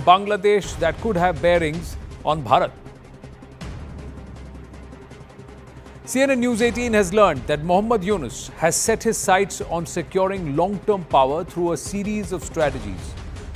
Bangladesh that could have bearings on Bharat. CNN News 18 has learned that Muhammad Yunus has set his sights on securing long-term power through a series of strategies.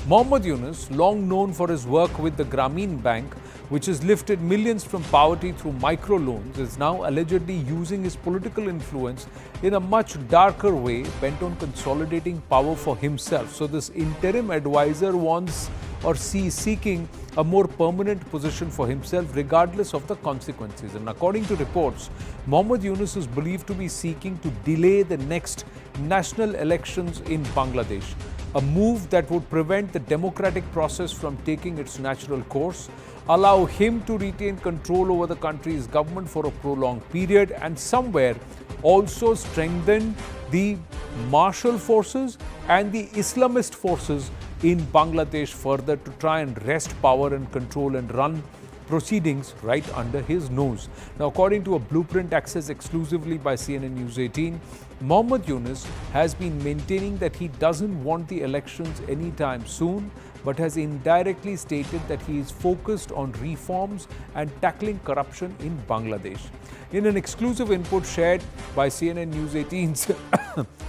Muhammad Yunus, long known for his work with the Grameen Bank, which has lifted millions from poverty through microloans, is now allegedly using his political influence in a much darker way, bent on consolidating power for himself. So this interim advisor wants or seeking a more permanent position for himself regardless of the consequences. And according to reports, Muhammad Yunus is believed to be seeking to delay the next national elections in Bangladesh, a move that would prevent the democratic process from taking its natural course, allow him to retain control over the country's government for a prolonged period, and somewhere also strengthen the martial forces and the Islamist forces in Bangladesh further to try and wrest power and control and run proceedings right under his nose. Now, according to a blueprint accessed exclusively by CNN News 18, Muhammad Yunus has been maintaining that he doesn't want the elections anytime soon, but has indirectly stated that he is focused on reforms and tackling corruption in Bangladesh. In an exclusive input shared by CNN News 18's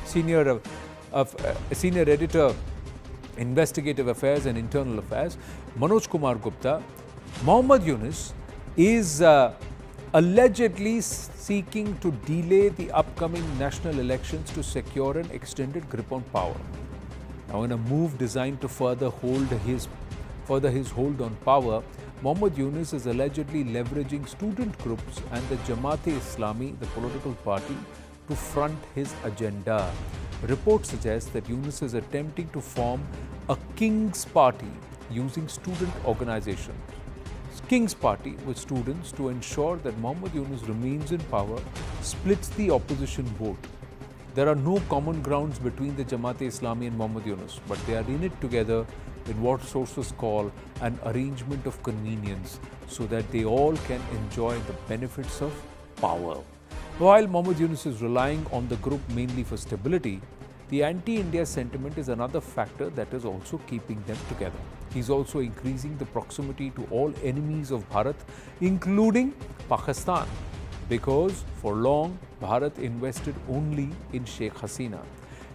senior editor, Investigative Affairs and Internal Affairs, Manoj Kumar Gupta, Muhammad Yunus is allegedly seeking to delay the upcoming national elections to secure an extended grip on power. Now, in a move designed to further his hold on power, Muhammad Yunus is allegedly leveraging student groups and the Jamat-e-Islami, the political party, to front his agenda. Reports suggest that Yunus is attempting to form a King's Party using student organizations. King's Party with students to ensure that Muhammad Yunus remains in power, splits the opposition vote. There are no common grounds between the Jamaat-e-Islami and Muhammad Yunus, but they are in it together in what sources call an arrangement of convenience so that they all can enjoy the benefits of power. While Muhammad Yunus is relying on the group mainly for stability, the anti-India sentiment is another factor that is also keeping them together. He's also increasing the proximity to all enemies of Bharat, including Pakistan, because for long, Bharat invested only in Sheikh Hasina.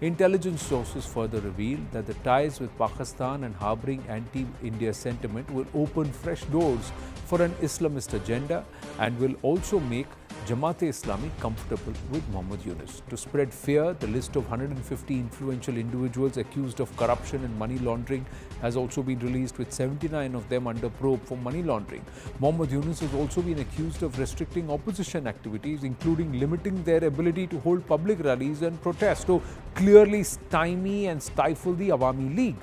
Intelligence sources further reveal that the ties with Pakistan and harboring anti-India sentiment will open fresh doors for an Islamist agenda and will also make Jamat-e-Islami comfortable with Muhammad Yunus. To spread fear, the list of 150 influential individuals accused of corruption and money laundering has also been released, with 79 of them under probe for money laundering. Muhammad Yunus has also been accused of restricting opposition activities, including limiting their ability to hold public rallies and protest, to clearly stymie and stifle the Awami League.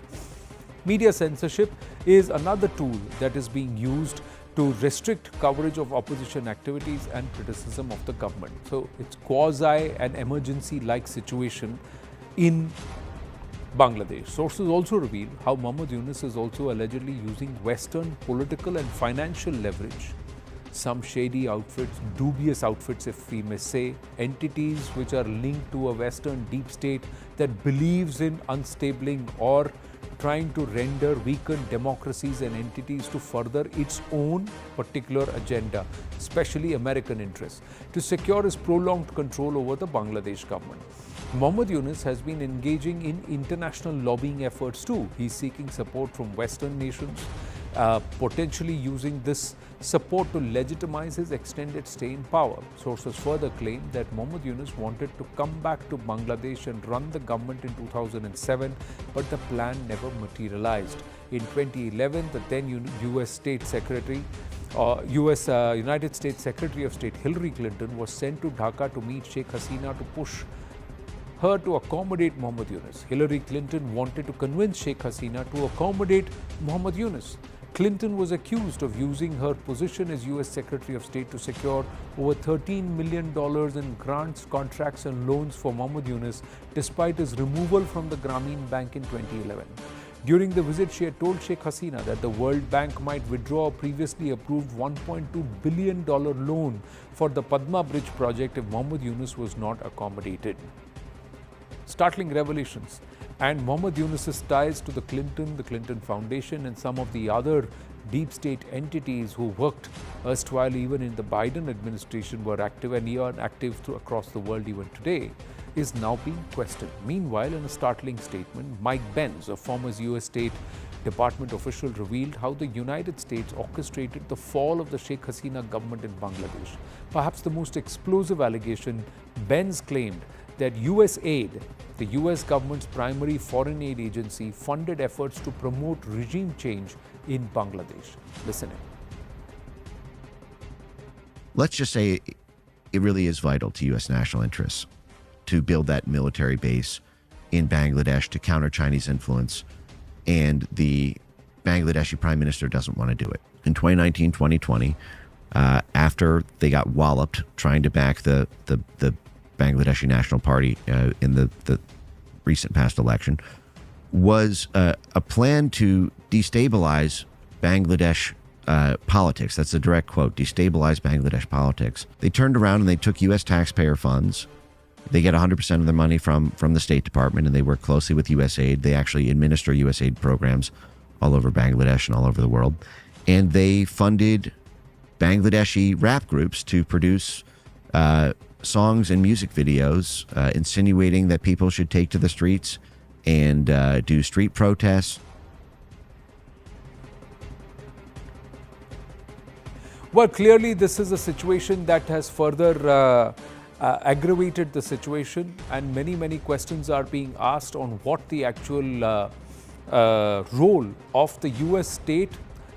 Media censorship is another tool that is being used to restrict coverage of opposition activities and criticism of the government. So it's quasi an emergency-like situation in Bangladesh. Sources also reveal how Muhammad Yunus is also allegedly using Western political and financial leverage. Some shady outfits, dubious outfits if we may say, entities which are linked to a Western deep state that believes in unstabling or trying to render weakened democracies and entities to further its own particular agenda, especially American interests, to secure its prolonged control over the Bangladesh government. Muhammad Yunus has been engaging in international lobbying efforts too. He's seeking support from Western nations, potentially using this support to legitimize his extended stay in power. Sources further claim that Muhammad Yunus wanted to come back to Bangladesh and run the government in 2007, but the plan never materialized. In 2011, the then United States Secretary of State Hillary Clinton was sent to Dhaka to meet Sheikh Hasina to push her to accommodate Muhammad Yunus. Hillary Clinton wanted to convince Sheikh Hasina to accommodate Muhammad Yunus. Clinton was accused of using her position as US Secretary of State to secure over $13 million in grants, contracts and loans for Muhammad Yunus despite his removal from the Grameen Bank in 2011. During the visit, she had told Sheikh Hasina that the World Bank might withdraw a previously approved $1.2 billion loan for the Padma Bridge project if Muhammad Yunus was not accommodated. Startling revelations. And Muhammad Yunus's ties to the Clinton Foundation, and some of the other deep state entities who worked erstwhile even in the Biden administration were active and are active across the world even today, is now being questioned. Meanwhile, in a startling statement, Mike Benz, a former US State Department official, revealed how the United States orchestrated the fall of the Sheikh Hasina government in Bangladesh. Perhaps the most explosive allegation, Benz claimed that US aid, the US government's primary foreign aid agency, funded efforts to promote regime change in Bangladesh. Listen in. Let's just say it really is vital to U.S. national interests to build that military base in Bangladesh to counter Chinese influence, and the Bangladeshi prime minister doesn't want to do it. In 2019, 2020, after they got walloped trying to back the Bangladeshi National Party in the recent past election, was a plan to destabilize Bangladesh politics. That's a direct quote, destabilize Bangladesh politics. They turned around and they took U.S. taxpayer funds. They get 100% of their money from the State Department, and they work closely with USAID. They actually administer USAID programs all over Bangladesh and all over the world. And they funded Bangladeshi rap groups to produce songs and music videos insinuating that people should take to the streets and do street protests. Well, clearly this is a situation that has further aggravated the situation, and many questions are being asked on what the actual role of the US state,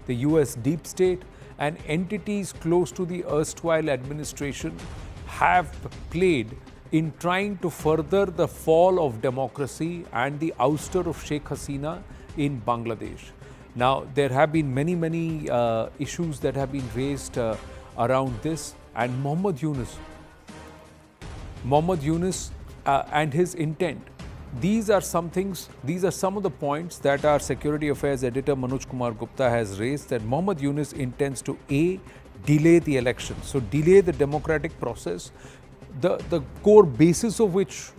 the US deep state, and entities close to the erstwhile administration have played in trying to further the fall of democracy and the ouster of Sheikh Hasina in Bangladesh. Now, there have been many issues that have been raised around this, and Muhammad Yunus and his intent. These are some of the points that our Security Affairs editor Manoj Kumar Gupta has raised, that Muhammad Yunus intends to delay the election, so delay the democratic process, the core basis of which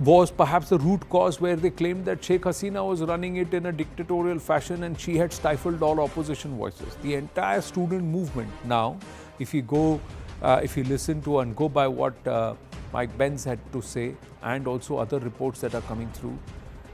was perhaps the root cause where they claimed that Sheikh Hasina was running it in a dictatorial fashion and she had stifled all opposition voices. The entire student movement now, if you listen to and go by what Mike Benz had to say, and also other reports that are coming through,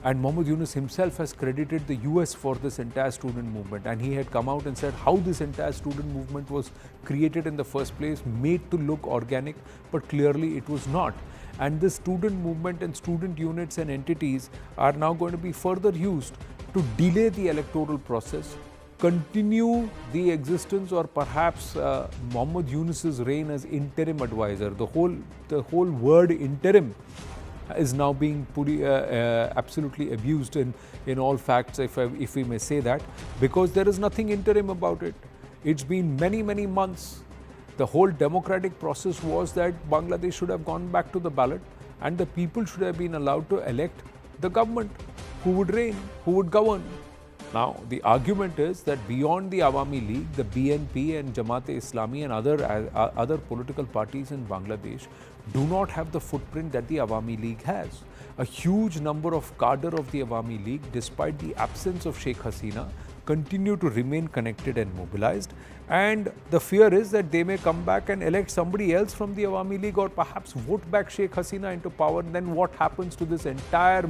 and Muhammad Yunus himself has credited the US for this entire student movement, and he had come out and said how this entire student movement was created in the first place, made to look organic, but clearly it was not. And this student movement and student units and entities are now going to be further used to delay the electoral process, continue the existence or perhaps Muhammad Yunus's reign as interim advisor. The whole word interim is now being absolutely abused in all facts, if we may say that, because there is nothing interim about it. It's been many months. The whole democratic process was that Bangladesh should have gone back to the ballot and the people should have been allowed to elect the government who would reign, who would govern. Now, the argument is that beyond the Awami League, the BNP and Jamat-e-Islami and other political parties in Bangladesh do not have the footprint that the Awami League has. A huge number of cadre of the Awami League, despite the absence of Sheikh Hasina, continue to remain connected and mobilized, and the fear is that they may come back and elect somebody else from the Awami League or perhaps vote back Sheikh Hasina into power. And then what happens to this entire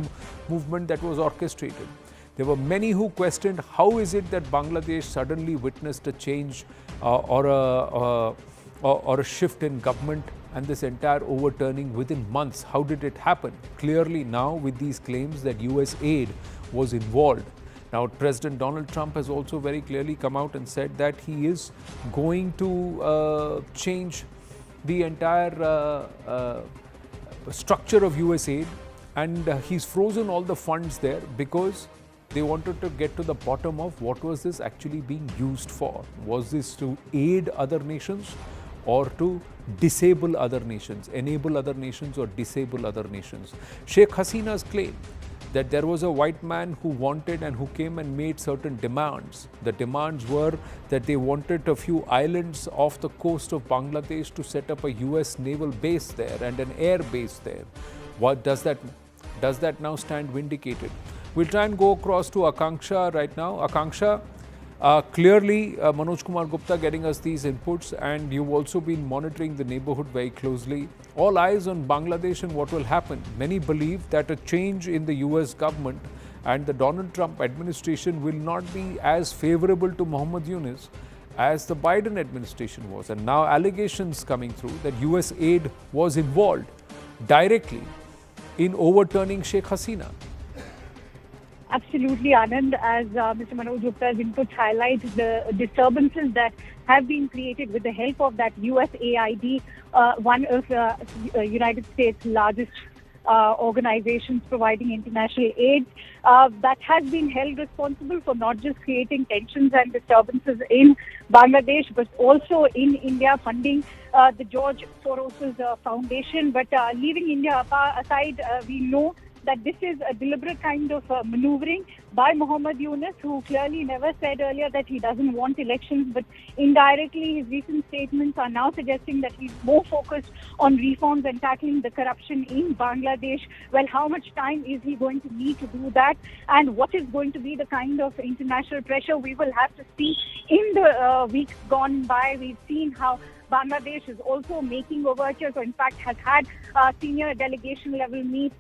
movement that was orchestrated? There were many who questioned how is it that Bangladesh suddenly witnessed a change or a shift in government, and this entire overturning within months. How did it happen? Clearly now with these claims that US aid was involved. Now, President Donald Trump has also very clearly come out and said that he is going to change the entire structure of US aid, and he's frozen all the funds there because they wanted to get to the bottom of what was this actually being used for. Was this to aid other nations or to disable other nations, enable other nations or disable other nations? Sheikh Hasina's claim that there was a white man who wanted and who came and made certain demands. The demands were that they wanted a few islands off the coast of Bangladesh to set up a US naval base there and an air base there. What does that mean? Does that now stand vindicated? We'll try and go across to Akanksha right now. Akanksha, clearly Manoj Kumar Gupta getting us these inputs, and you've also been monitoring the neighborhood very closely. All eyes on Bangladesh and what will happen. Many believe that a change in the US government and the Donald Trump administration will not be as favorable to Muhammad Yunus as the Biden administration was. And now allegations coming through that US aid was involved directly in overturning Sheikh Hasina. Absolutely, Anand. As Mr. Manoj Gupta's inputs highlight, the disturbances that have been created with the help of that USAID, one of United States' largest organizations providing international aid, that has been held responsible for not just creating tensions and disturbances in Bangladesh, but also in India, funding the George Soros' foundation. But leaving India aside, we know that this is a deliberate kind of maneuvering by Muhammad Yunus, who clearly never said earlier that he doesn't want elections, but indirectly his recent statements are now suggesting that he's more focused on reforms and tackling the corruption in Bangladesh. Well, how much time is he going to need to do that, and what is going to be the kind of international pressure we will have to see in the weeks gone by? We've seen how Bangladesh is also making overtures, or in fact has had senior delegation level meets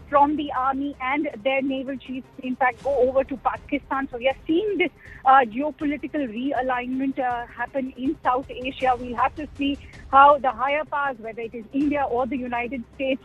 from the army and their naval chiefs, in fact, go over to Pakistan. So we are seeing this geopolitical realignment happen in South Asia. We'll have to see how the higher powers, whether it is India or the United States,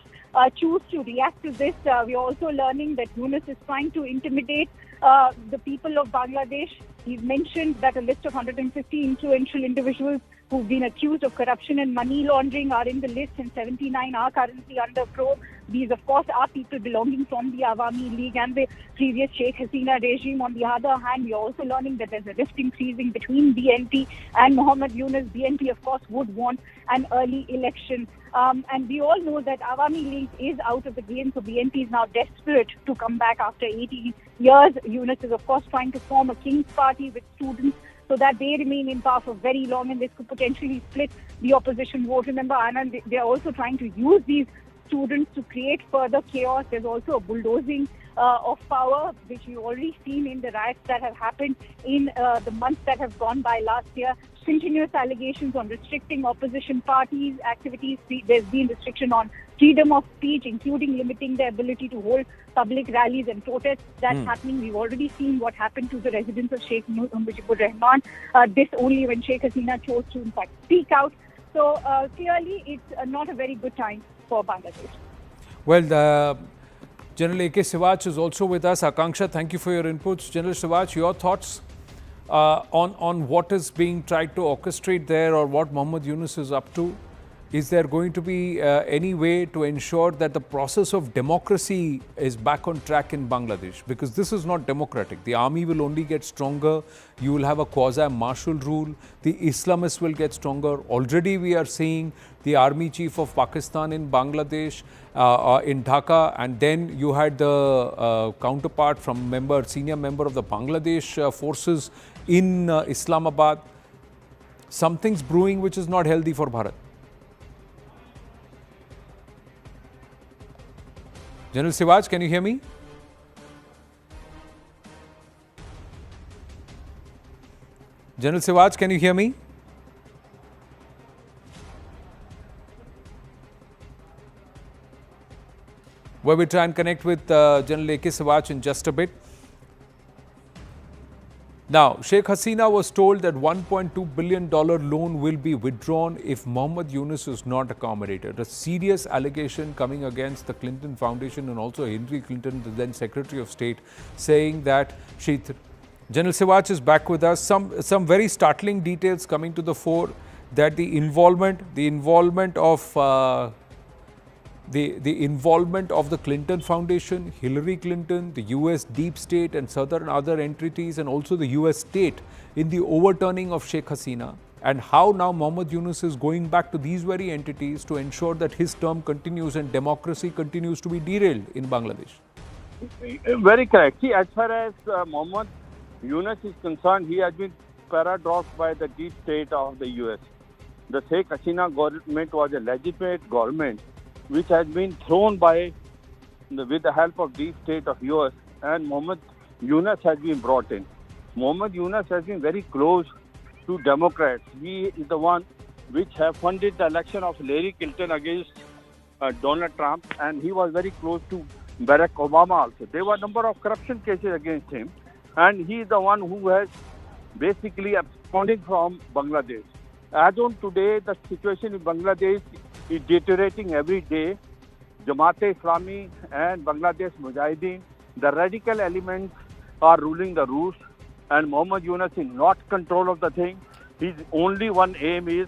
choose to react to this. We are also learning that Yunus is trying to intimidate the people of Bangladesh. He's mentioned that a list of 150 influential individuals who've been accused of corruption and money laundering are in the list, and 79 are currently under probe. These, of course, are people belonging from the Awami League and the previous Sheikh Hasina regime. On the other hand, we are also learning that there's a rift increasing between BNP and Muhammad Yunus. BNP, of course, would want an early election. And we all know that Awami League is out of the game, so BNP is now desperate to come back after 18 years. Yunus is, of course, trying to form a King's Party with students so that they remain in power for very long, and this could potentially split the opposition vote. Remember, Anand, they are also trying to use these students to create further chaos. There's also a bulldozing of power, which we've already seen in the riots that have happened in the months that have gone by last year. Continuous allegations on restricting opposition parties' activities. There's been restriction on freedom of speech, including limiting their ability to hold public rallies and protests. That's happening. We've already seen what happened to the residents of Sheikh Mujibur Rahman. This only when Sheikh Hasina chose to, in fact, speak out. So clearly, it's not a very good time for Bangladesh. Well, General A.K. Sivach is also with us. Akanksha, thank you for your inputs. General Sivach, your thoughts on what is being tried to orchestrate there, or what Muhammad Yunus is up to? Is there going to be any way to ensure that the process of democracy is back on track in Bangladesh? Because this is not democratic. The army will only get stronger. You will have a quasi-martial rule. The Islamists will get stronger. Already we are seeing the army chief of Pakistan in Bangladesh, in Dhaka, and then you had the counterpart from senior member of the Bangladesh forces in Islamabad. Something's brewing which is not healthy for Bharat. General Sivach, can you hear me? General Sivach, can you hear me? Well, we'll try and connect with General A.K. Sivach in just a bit. Now, Sheikh Hasina was told that $1.2 billion loan will be withdrawn if Muhammad Yunus is not accommodated. A serious allegation coming against the Clinton Foundation and also Hillary Clinton, the then Secretary of State, saying that General Sivach is back with us. Some very startling details coming to the fore, that the involvement of the involvement of the Clinton Foundation, Hillary Clinton, the US deep state and certain other entities, and also the US state in the overturning of Sheikh Hasina, and how now Muhammad Yunus is going back to these very entities to ensure that his term continues and democracy continues to be derailed in Bangladesh. Very correct. See, as far as Muhammad Yunus is concerned, he has been paradoxed by the deep state of the US. The Sheikh Hasina government was a legitimate government which has been thrown by with the help of deep state of US, and Muhammad Yunus has been brought in. Muhammad Yunus has been very close to Democrats. He is the one which have funded the election of Hillary Clinton against Donald Trump, and he was very close to Barack Obama also. There were a number of corruption cases against him, and he is the one who has basically absconding from Bangladesh. As on today, the situation in Bangladesh is deteriorating every day. Jamat-e-Islami and Bangladesh Mujahideen, the radical elements are ruling the roost, and Muhammad Yunus is not control of the thing. His only one aim is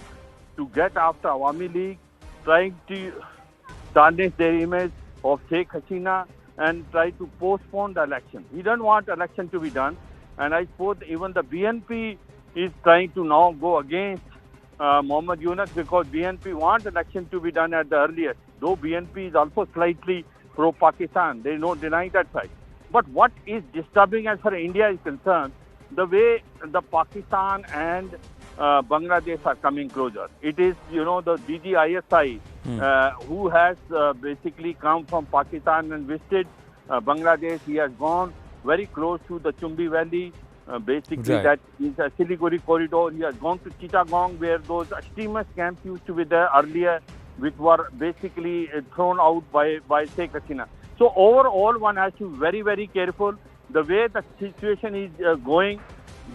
to get after Awami League, trying to tarnish their image of Sheikh Hasina and try to postpone the election. He doesn't want election to be done, and I suppose even the BNP is trying to now go against Muhammad Yunus because BNP wants election to be done at the earliest. Though BNP is also slightly pro-Pakistan, there is no denying that fact. But what is disturbing as far as India is concerned, the way the Pakistan and Bangladesh are coming closer. It is, the DGISI who has basically come from Pakistan and visited Bangladesh. He has gone very close to the Chumbi Valley. Basically, Right. that is a Siliguri corridor. He has gone to Chittagong, where those extremist camps used to be there earlier, which were basically thrown out by Sheikh Hasina. So overall, one has to be very, very careful. The way the situation is going,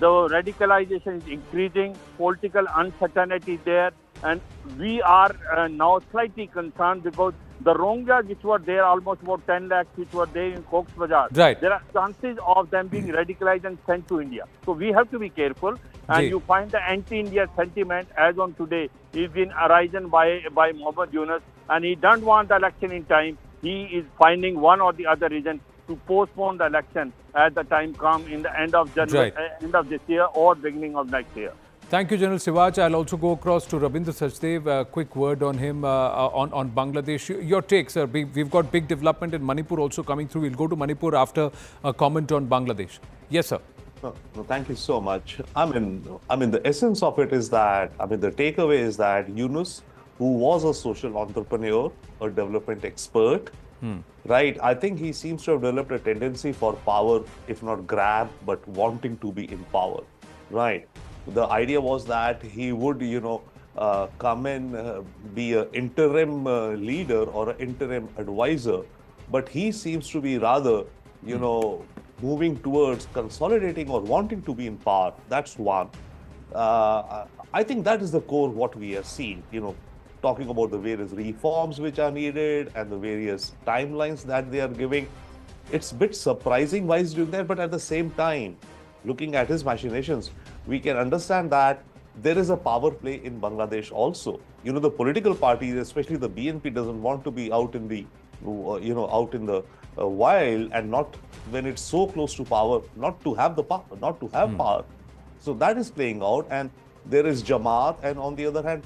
the radicalization is increasing, political uncertainty is there, and we are now slightly concerned because the Rohingyas which were there, almost about 10 lakhs which were there in Cox's Bazar, Right. there are chances of them being radicalized and sent to India. So we have to be careful, and Ji. you find the anti-India sentiment as on today is been arisen by Muhammad Yunus, and he doesn't want the election in time. He is finding one or the other reason to postpone the election as the time comes in the end of January, Right. end of this year or beginning of next year. Thank you, General Sivaj. I'll also go across to Rabindra Sachdev. A quick word on him, on Bangladesh. Your take, sir. We've got big development in Manipur also coming through. We'll go to Manipur after a comment on Bangladesh. Yes, sir. No, thank you so much. I mean, the essence of it is that, the takeaway is that Yunus, who was a social entrepreneur, a development expert, right? I think he seems to have developed a tendency for power, if not grab, but wanting to be in power, right? The idea was that he would, come in, be an interim leader or an interim advisor, but he seems to be rather, moving towards consolidating or wanting to be in power. That's one. I think that is the core what we have seen, talking about the various reforms which are needed and the various timelines that they are giving. It's a bit surprising why he's doing that, but at the same time, looking at his machinations, we can understand that there is a power play in Bangladesh also. The political parties, especially the BNP, doesn't want to be out in the, wild, and not when it's so close to power, not to have the power, not to have power. So that is playing out, and there is Jamaat, and on the other hand,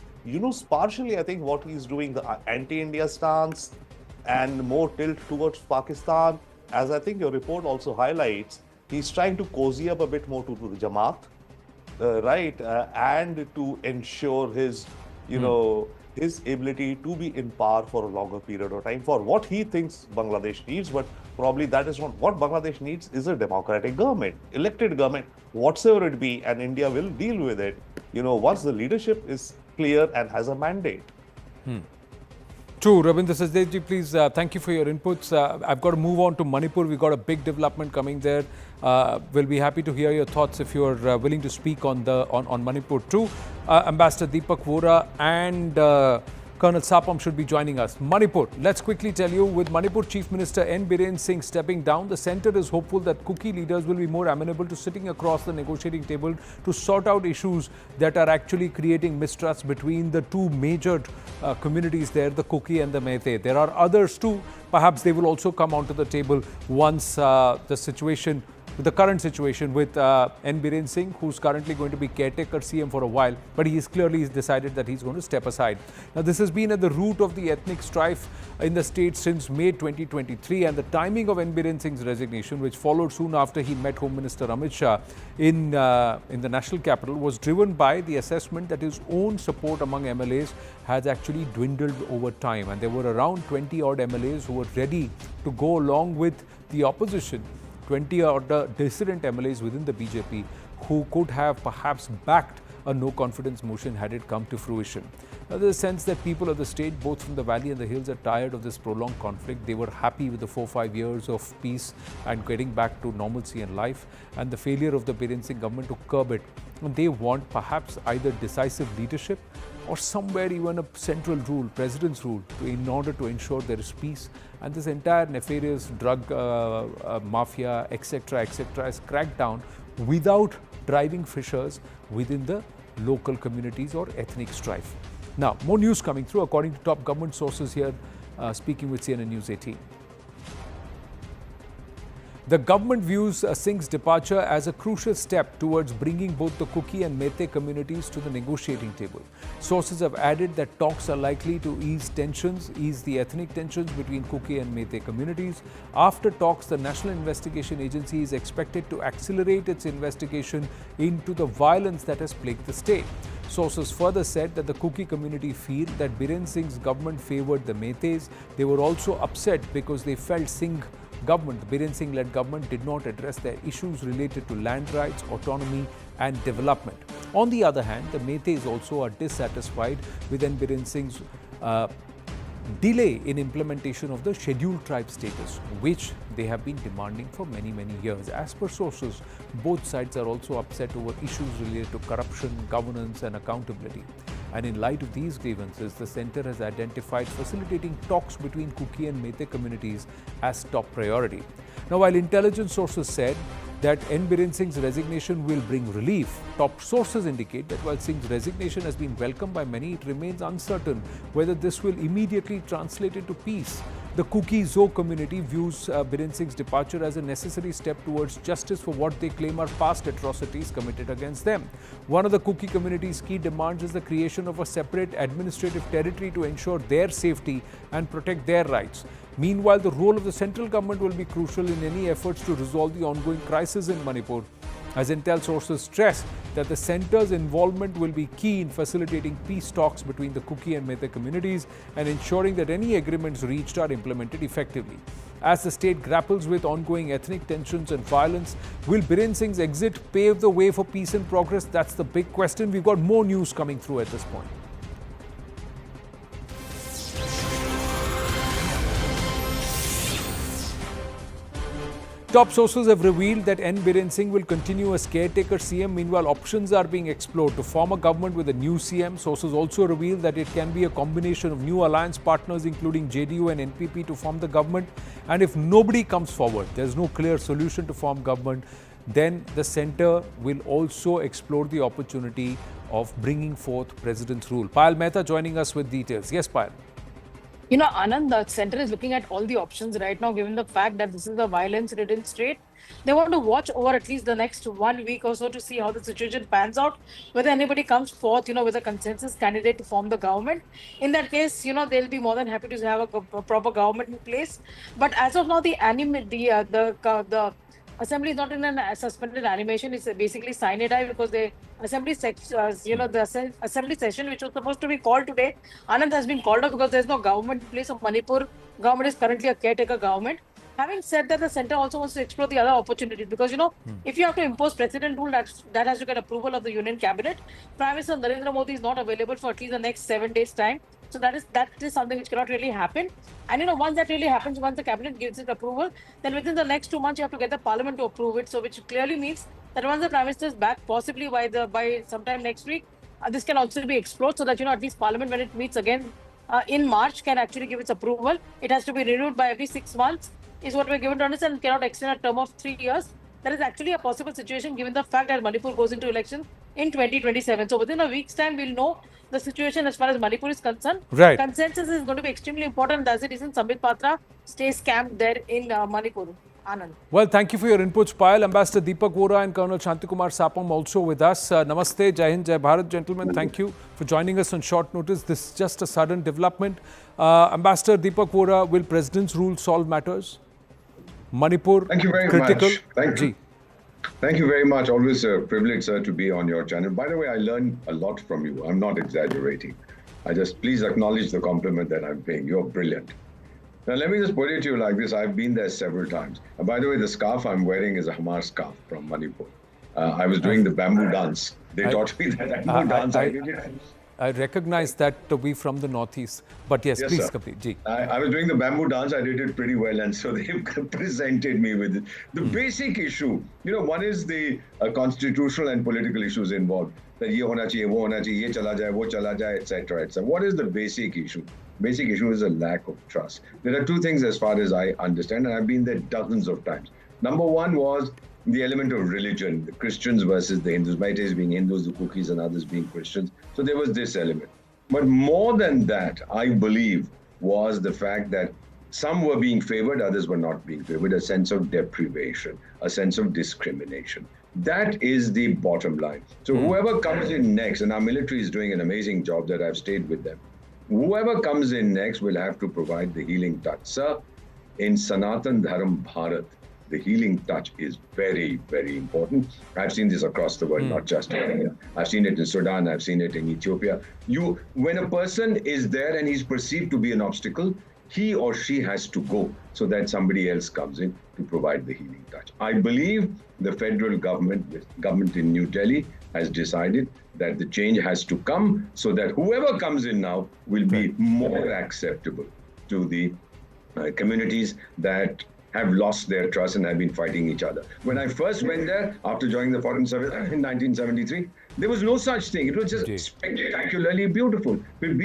partially, I think what he's doing, the anti-India stance and more tilt towards Pakistan, as I think your report also highlights, he's trying to cozy up a bit more to the Jamaat, right, and to ensure his, his ability to be in power for a longer period of time for what he thinks Bangladesh needs. But probably that is not what Bangladesh needs. Is a democratic government, elected government, whatsoever it be, and India will deal with it, once the leadership is clear and has a mandate. True. Rabindra Sachdev, please, thank you for your inputs. I've got to move on to Manipur. We've got a big development coming there. We'll be happy to hear your thoughts if you're willing to speak on Manipur too. Ambassador Deepak Vora and Colonel Sapam should be joining us. Manipur, let's quickly tell you, with Manipur Chief Minister N. Biren Singh stepping down, the centre is hopeful that Kuki leaders will be more amenable to sitting across the negotiating table to sort out issues that are actually creating mistrust between the two major communities there, the Kuki and the Meitei. There are others too. Perhaps they will also come onto the table once the situation with the current situation with N. Biren Singh, who's currently going to be caretaker CM for a while, but he's decided that he's going to step aside. Now, this has been at the root of the ethnic strife in the state since May 2023, and the timing of N. Biren Singh's resignation, which followed soon after he met Home Minister Amit Shah in the national capital, was driven by the assessment that his own support among MLAs has actually dwindled over time, and there were around 20 odd MLAs who were ready to go along with the opposition, 20 odd dissident MLAs within the BJP who could have perhaps backed a no confidence motion had it come to fruition. Now, there's a sense that people of the state, both from the valley and the hills, are tired of this prolonged conflict. They were happy with the 4-5 years of peace and getting back to normalcy in life, and the failure of the Biren Singh government to curb it. And they want perhaps either decisive leadership or somewhere even a central rule, president's rule, in order to ensure there is peace. And this entire nefarious drug mafia, etc., is cracked down without driving fissures within the local communities or ethnic strife. Now, more news coming through according to top government sources here, speaking with CNN News 18. The government views Singh's departure as a crucial step towards bringing both the Kuki and Meitei communities to the negotiating table. Sources have added that talks are likely to ease the ethnic tensions between Kuki and Meitei communities. After talks, the National Investigation Agency is expected to accelerate its investigation into the violence that has plagued the state. Sources further said that the Kuki community feel that Biren Singh's government favoured the Meiteis. They were also upset because they felt the Biren Singh-led government did not address their issues related to land rights, autonomy and development. On the other hand, the Meiteis also are dissatisfied with N. Biren Singh's delay in implementation of the scheduled tribe status, which they have been demanding for many years. As per sources, both sides are also upset over issues related to corruption, governance and accountability. And in light of these grievances, the centre has identified facilitating talks between Kuki and Meitei communities as top priority. Now, while intelligence sources said that N. Biren Singh's resignation will bring relief, top sources indicate that while Singh's resignation has been welcomed by many, it remains uncertain whether this will immediately translate into peace. The Kuki Zo community views Biren Singh's departure as a necessary step towards justice for what they claim are past atrocities committed against them. One of the Kuki community's key demands is the creation of a separate administrative territory to ensure their safety and protect their rights. Meanwhile, the role of the central government will be crucial in any efforts to resolve the ongoing crisis in Manipur, as intel sources stress that the centre's involvement will be key in facilitating peace talks between the Kuki and Meitei communities and ensuring that any agreements reached are implemented effectively. As the state grapples with ongoing ethnic tensions and violence, will Biren Singh's exit pave the way for peace and progress? That's the big question. We've got more news coming through at this point. Top sources have revealed that N. Biren Singh will continue as caretaker CM. Meanwhile, options are being explored to form a government with a new CM. Sources also reveal that it can be a combination of new alliance partners, including JDU and NPP, to form the government. And if nobody comes forward, there's no clear solution to form government, then the centre will also explore the opportunity of bringing forth president's rule. Payal Mehta joining us with details. Yes, Payal. You know, Anand, the centre is looking at all the options right now, given the fact that this is a violence-ridden state. They want to watch over at least the next 1 week or so to see how the situation pans out, whether anybody comes forth, with a consensus candidate to form the government. In that case, they'll be more than happy to have a proper government in place. But as of now, the assembly is not in a suspended animation. It's basically sine die because the assembly assembly session, which was supposed to be called today, Anand, has been called off because there's no government in place. Of Manipur government is currently a caretaker government. Having said that, the centre also wants to explore the other opportunities because, if you have to impose president rule, that has to get approval of the Union Cabinet. Prime Minister Narendra Modi is not available for at least the next 7 days' time. So that is something which cannot really happen. And once that really happens, once the cabinet gives it approval, then within the next 2 months you have to get the parliament to approve it. So which clearly means that once the prime minister is back, possibly by sometime next week, this can also be explored so that at least parliament, when it meets again in March, can actually give its approval. It has to be renewed by every 6 months, is what we're given to understand, and cannot extend a term of 3 years. That is actually a possible situation given the fact that Manipur goes into election in 2027. So within a week's time, we'll know the situation as far as Manipur is concerned. Right. Consensus is going to be extremely important as it is in Sambit Patra stays camped there in Manipur. Anand. Well, thank you for your inputs, Payal. Ambassador Deepak Vora and Colonel Shantikumar Sapam also with us. Namaste, Jai Hind, Jai Bharat, gentlemen. Thank you for joining us on short notice. This is just a sudden development. Ambassador Deepak Vora, will President's rule solve matters? Manipur, Thank you very critical. much. Thank you very much. Always a privilege, sir, to be on your channel. By the way, I learned a lot from you. I'm not exaggerating. Please acknowledge the compliment that I'm paying. You're brilliant. Now, let me just put it to you like this. I've been there several times. And by the way, the scarf I'm wearing is a Hamar scarf from Manipur. I was doing the bamboo dance. They taught me that bamboo dance. I did it. I recognize that to be from the northeast. But yes, please sir. complete. Ji. I was doing the bamboo dance. I did it pretty well. And so they presented me with it. The basic issue, one is the constitutional and political issues involved. That ye hona chahiye, wo hona chahiye, ye chala jaye, wo chala jaye, etc., etc. What is the basic issue? Basic issue is a lack of trust. There are two things as far as I understand, and I've been there dozens of times. Number one was the element of religion, the Christians versus the Hindus, Maites being Hindus, the Cookies and others being Christians. So there was this element. But more than that, I believe, was the fact that some were being favored, others were not being favored, a sense of deprivation, a sense of discrimination. That is the bottom line. So whoever comes in next, and our military is doing an amazing job that I've stayed with them, whoever comes in next will have to provide the healing touch. Sir, in Sanatan Dharam Bharat, the healing touch is very, very important. I've seen this across the world, not just in India. I've seen it in Sudan, I've seen it in Ethiopia. When a person is there and he's perceived to be an obstacle, he or she has to go so that somebody else comes in to provide the healing touch. I believe the federal government, the government in New Delhi, has decided that the change has to come so that whoever comes in now will be more acceptable to the communities that have lost their trust and have been fighting each other. When I first went there, after joining the Foreign Service in 1973, there was no such thing. It was just spectacularly beautiful. But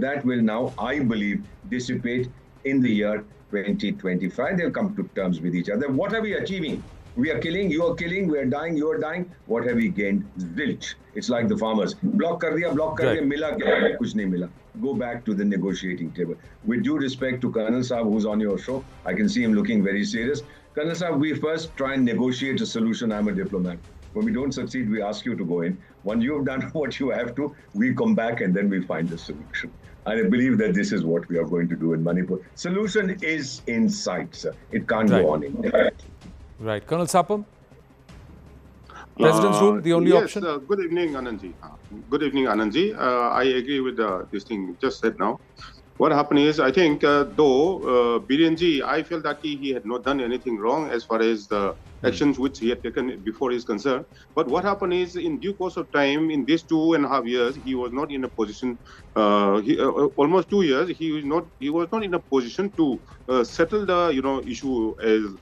that will now, I believe, dissipate in the year 2025. They'll come to terms with each other. What are we achieving? We are killing, you are killing, we are dying, you are dying. What have we gained? Zilch. It's like the farmers. Block kar diya, mila kya? Kuch nahi mila. Go back to the negotiating table. With due respect to Colonel Saab, who's on your show, I can see him looking very serious. Colonel Saab, we first try and negotiate a solution. I'm a diplomat. When we don't succeed, we ask you to go in. Once you've done what you have to, we come back and then we find a solution. I believe that this is what we are going to do in Manipur. Solution is in sight, sir. It can't go on indefinitely. Right. Colonel Sapam? President's rule, the only option? Good evening, Anandji. Good evening, Anandji. I agree with this thing just said now. What happened is, I think, though Birenji, I feel that he had not done anything wrong as far as the actions which he had taken before is concerned. But what happened is, in due course of time, in these 2.5 years, he was not in a position. Almost 2 years, he was not in a position to settle the issue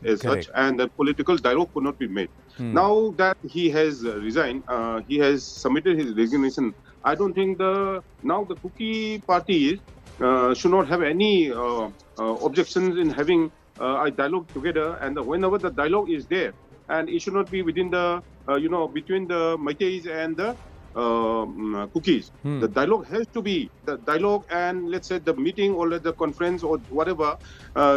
as such, and the political dialogue could not be made. Now that he has resigned, he has submitted his resignation. I don't think now the Cookie parties should not have any objections in having a dialogue together, and whenever the dialogue is there, and it should not be within the between the Maites and the Cookies. The dialogue has to be the dialogue, and let's say the meeting or the conference or whatever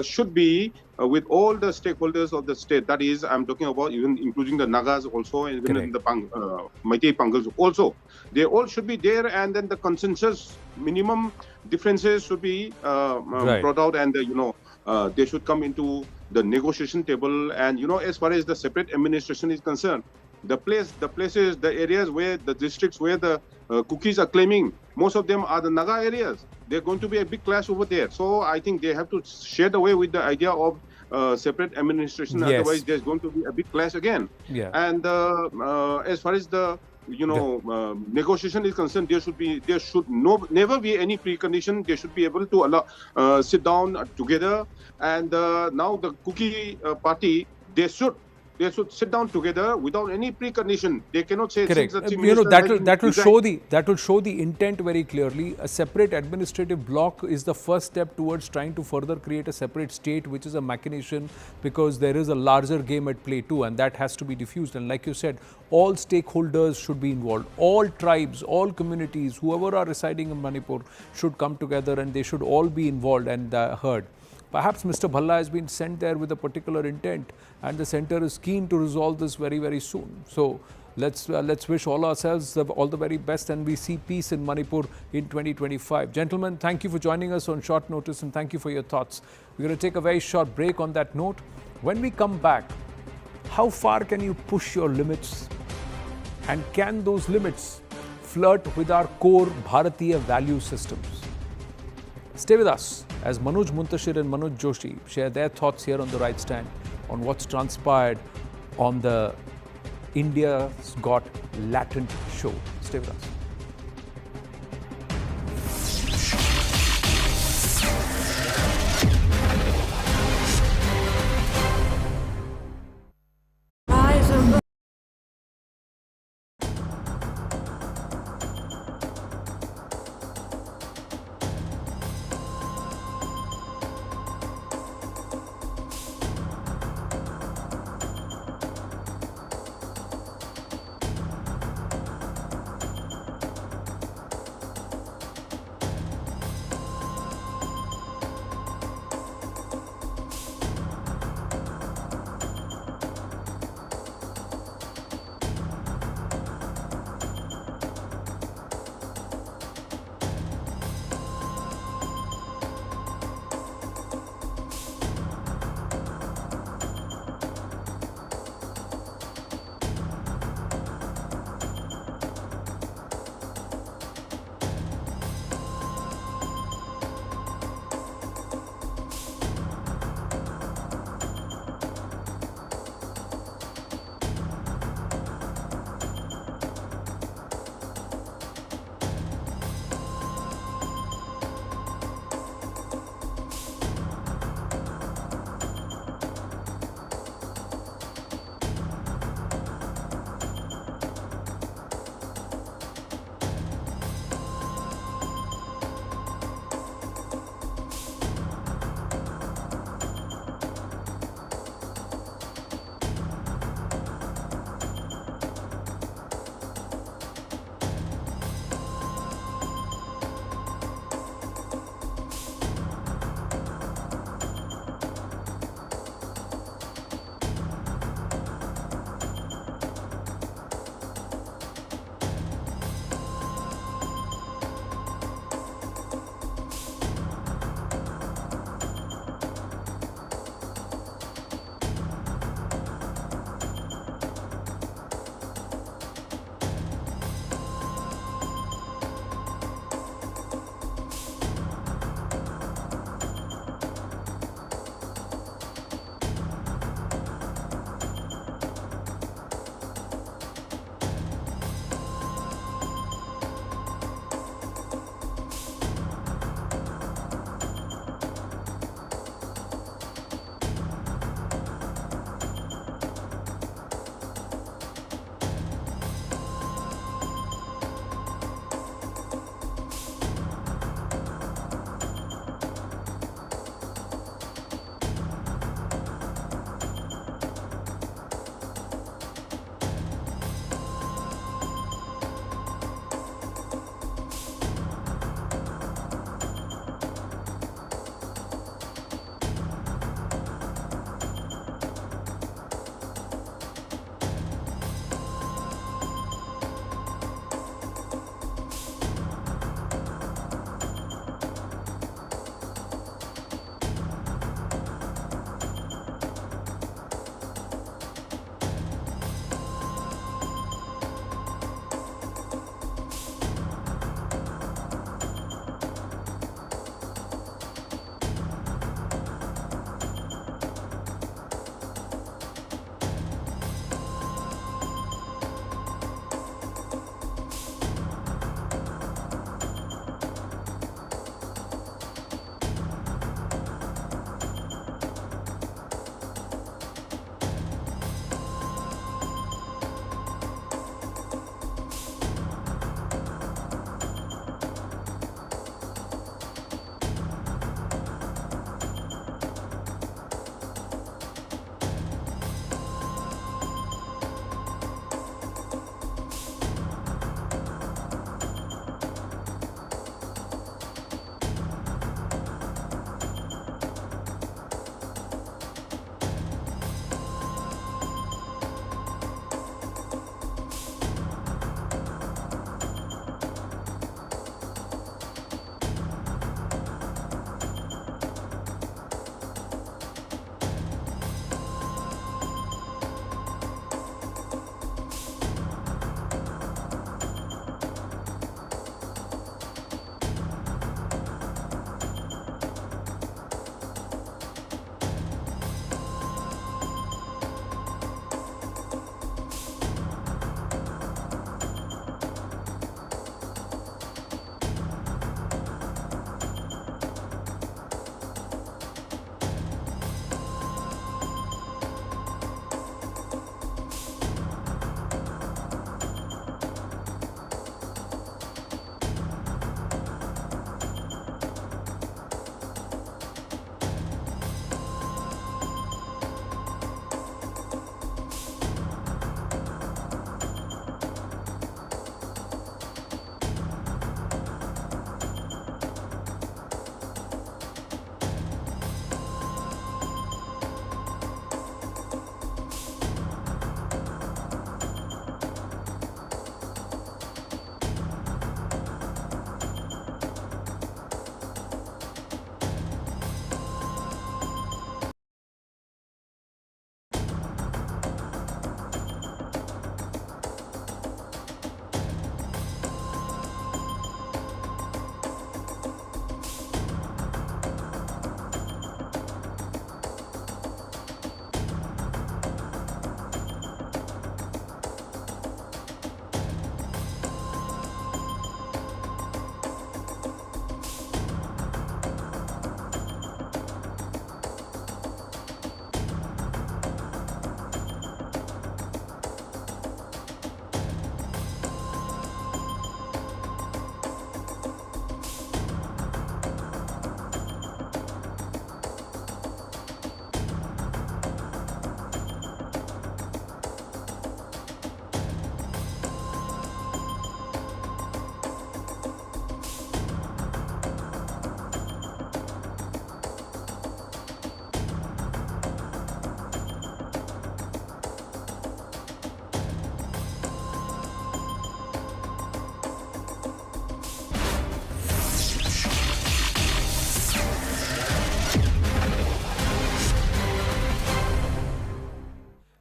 should be with all the stakeholders of the state. That is, I'm talking about even including the Nagas also, and even the Meitei Pangals also. They all should be there, and then the consensus minimum differences should be brought out, and they should come into the negotiation table. And as far as the separate administration is concerned, the places, the areas where the districts where the Cookies are claiming, most of them are the Naga areas. They're going to be a big clash over there. So I think they have to share the way with the idea of separate administration. Otherwise, there's going to be a big clash again. And as far as the negotiation is concerned, there should never be any precondition. They should be able to allow sit down together. And now the Cookie party, they should sit down together without any precondition. They cannot say that will show the intent very clearly. A separate administrative block is the first step towards trying to further create a separate state, which is a machination, because there is a larger game at play too, and that has to be diffused. And like you said, all stakeholders should be involved. All tribes, all communities, whoever are residing in Manipur should come together, and they should all be involved and heard. Perhaps Mr. Bhalla has been sent there with a particular intent, and the center is keen to resolve this very, very soon. So let's wish all ourselves all the very best, and we see peace in Manipur in 2025. Gentlemen, thank you for joining us on short notice, and thank you for your thoughts. We're going to take a very short break on that note. When we come back, how far can you push your limits? And can those limits flirt with our core Bharatiya value systems? Stay with us as Manoj Muntashir and Manoj Joshi share their thoughts here on The Right Stand on what's transpired on the India's Got Latent show. Stay with us.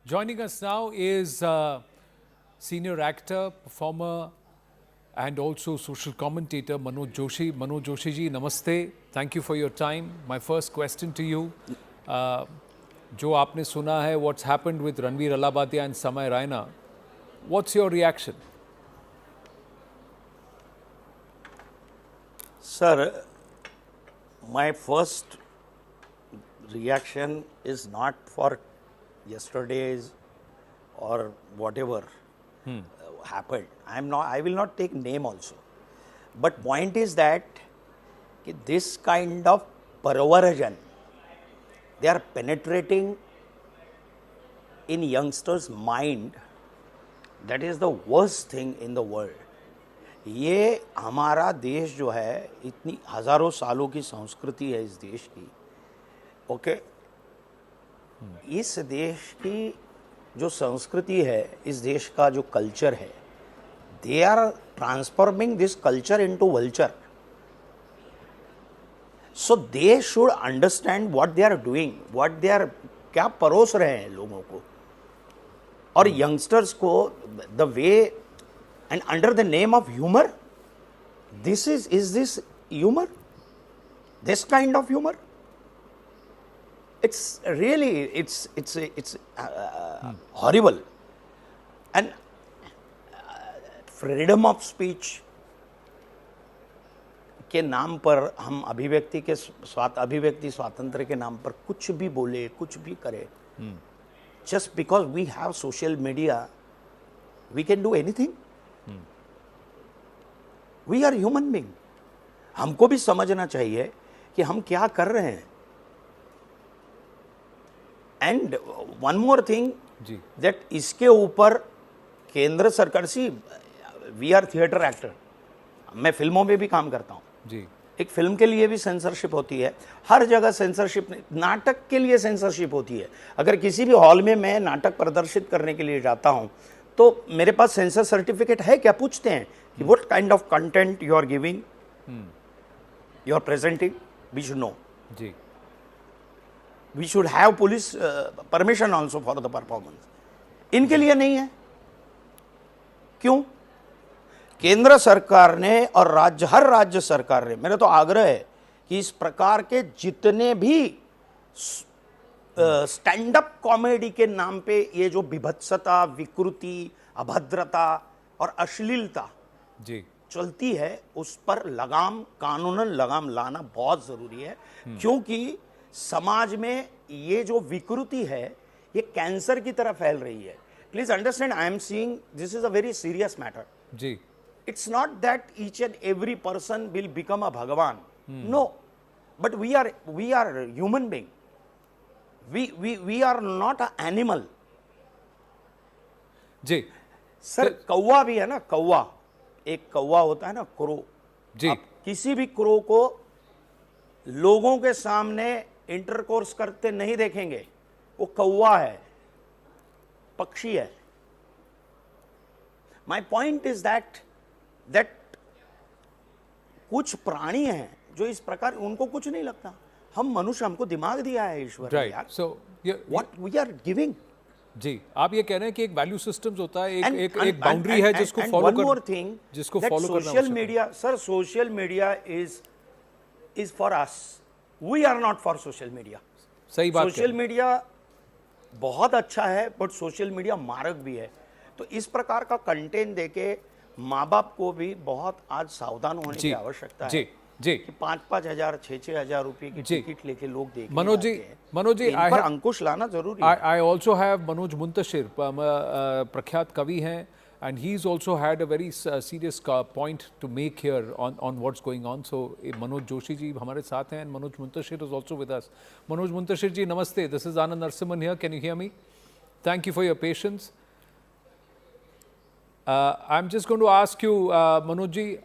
Joining us now is senior actor, performer, and also social commentator Manoj Joshi. Manoj Joshi ji, namaste. Thank you for your time. My first question to you, जो आपने सुना है, what's happened with Ranveer Allahbadia and Samay Raina, what's your reaction? Sir, my first reaction is not for yesterday's or whatever happened. I will not take name also. But point is that this kind of perversion, they are penetrating in youngsters' mind. That is the worst thing in the world. ये हमारा देश जो है, इतनी हजारों सालों की संस्कृति है इस देश की, ओके? इस देश की जो संस्कृति है, इस देश का जो कल्चर है, they are transforming this culture into vulture. So they should understand what they are doing, what they are, क्या परोस रहे हैं लोगों को, और youngsters को the way and under the name of humor, is this humor? This kind of humor? It's really, it's horrible. And freedom of speech के नाम पर हम अभिव्यक्ति स्वातंत्र के नाम पर कुछ भी बोले, कुछ भी करे. Just because we have social media, we can do anything. We are human being. हमको भी समझना चाहिए कि हम क्या कर रहे हैं. And one more thing, that इसके ऊपर केंद्र सरकार, सी we are theatre actor, मैं फिल्मों में भी काम करता हूँ. एक फिल्म के लिए भी सेंसरशिप होती है, हर जगह सेंसरशिप, नाटक के लिए सेंसरशिप होती है. अगर किसी भी हॉल में मैं नाटक प्रदर्शित करने के लिए जाता हूं तो मेरे पास सेंसर सर्टिफिकेट है क्या, पूछते हैं कि what kind of content you are giving, you are presenting, we should know. We should have police permission also for the performance. इनके लिए नहीं है. क्यों? केंद्र सरकार ने और हर राज्य सरकार ने, मेरा तो आग्रह है कि इस प्रकार के जितने भी स्टैंड अप कॉमेडी के नाम पे ये जो विभत्सता, विकृति, अभद्रता और अश्लीलता चलती है, उस पर लगाम, कानूनन लगाम लाना बहुत जरूरी है. क्योंकि समाज में ये जो विकृति है, ये कैंसर की तरह फैल रही है. Please understand, I am seeing this is a very serious matter. It's not that each and every person will become a Bhagavan. No, but we are human being. We are not an animal. जी sir, कौवा भी है ना, कौवा, एक कौवा होता है ना, क्रो. जी, आप किसी भी क्रो को लोगों के सामने इंटरकोर्स करते नहीं देखेंगे. वो कौवा है, पक्षी है. My point is that कुछ प्राणी हैं जो इस प्रकार, उनको कुछ नहीं लगता. हम मनुष्य, हमको दिमाग दिया है ईश्वर ने यार. So what we are giving. जी, आप ये कह रहे हैं कि एक वैल्यू सिस्टम्स होता है, एक बाउंड्री है जिसको फॉलो करना. one more thing, जिसको फॉलो करना. Social media, sir, social media is for us. We are not for social media. सही बात. सोशल मीडिया बहुत अच्छा है, बट सोशल मीडिया मारक भी है. तो इस प्रकार का कंटेंट देके माँ बाप को भी बहुत आज सावधान होने की आवश्यकता है. जी, कि 5-5 हजार, 6-6 हजार रुपए की टिकट लेके लोग देखने मनोज जी, इन पर अंकुश लाना जरूरी है. I also have Manoj Muntashir, प्रख्यात कवि हैं, and he's also had a very serious point to make here on what's going on. So Manoj Joshi ji हमारे साथ हैं, and Manoj Muntashir is also with us. Manoj Muntashir ji, namaste. This is Anand Narasimhan here. Can you hear me? Thank you for your patience. I'm just going to ask you, Manoj ji,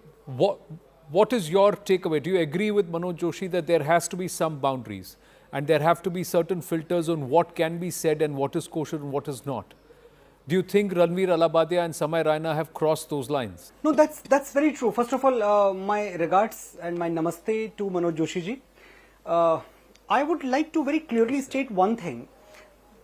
what is your takeaway? Do you agree with Manoj Joshi that there has to be some boundaries and there have to be certain filters on what can be said and what is kosher and what is not? Do you think Ranveer Allahbadia and Samay Raina have crossed those lines? No, that's very true. First of all, my regards and my namaste to Manoj Joshi ji. I would like to very clearly state one thing.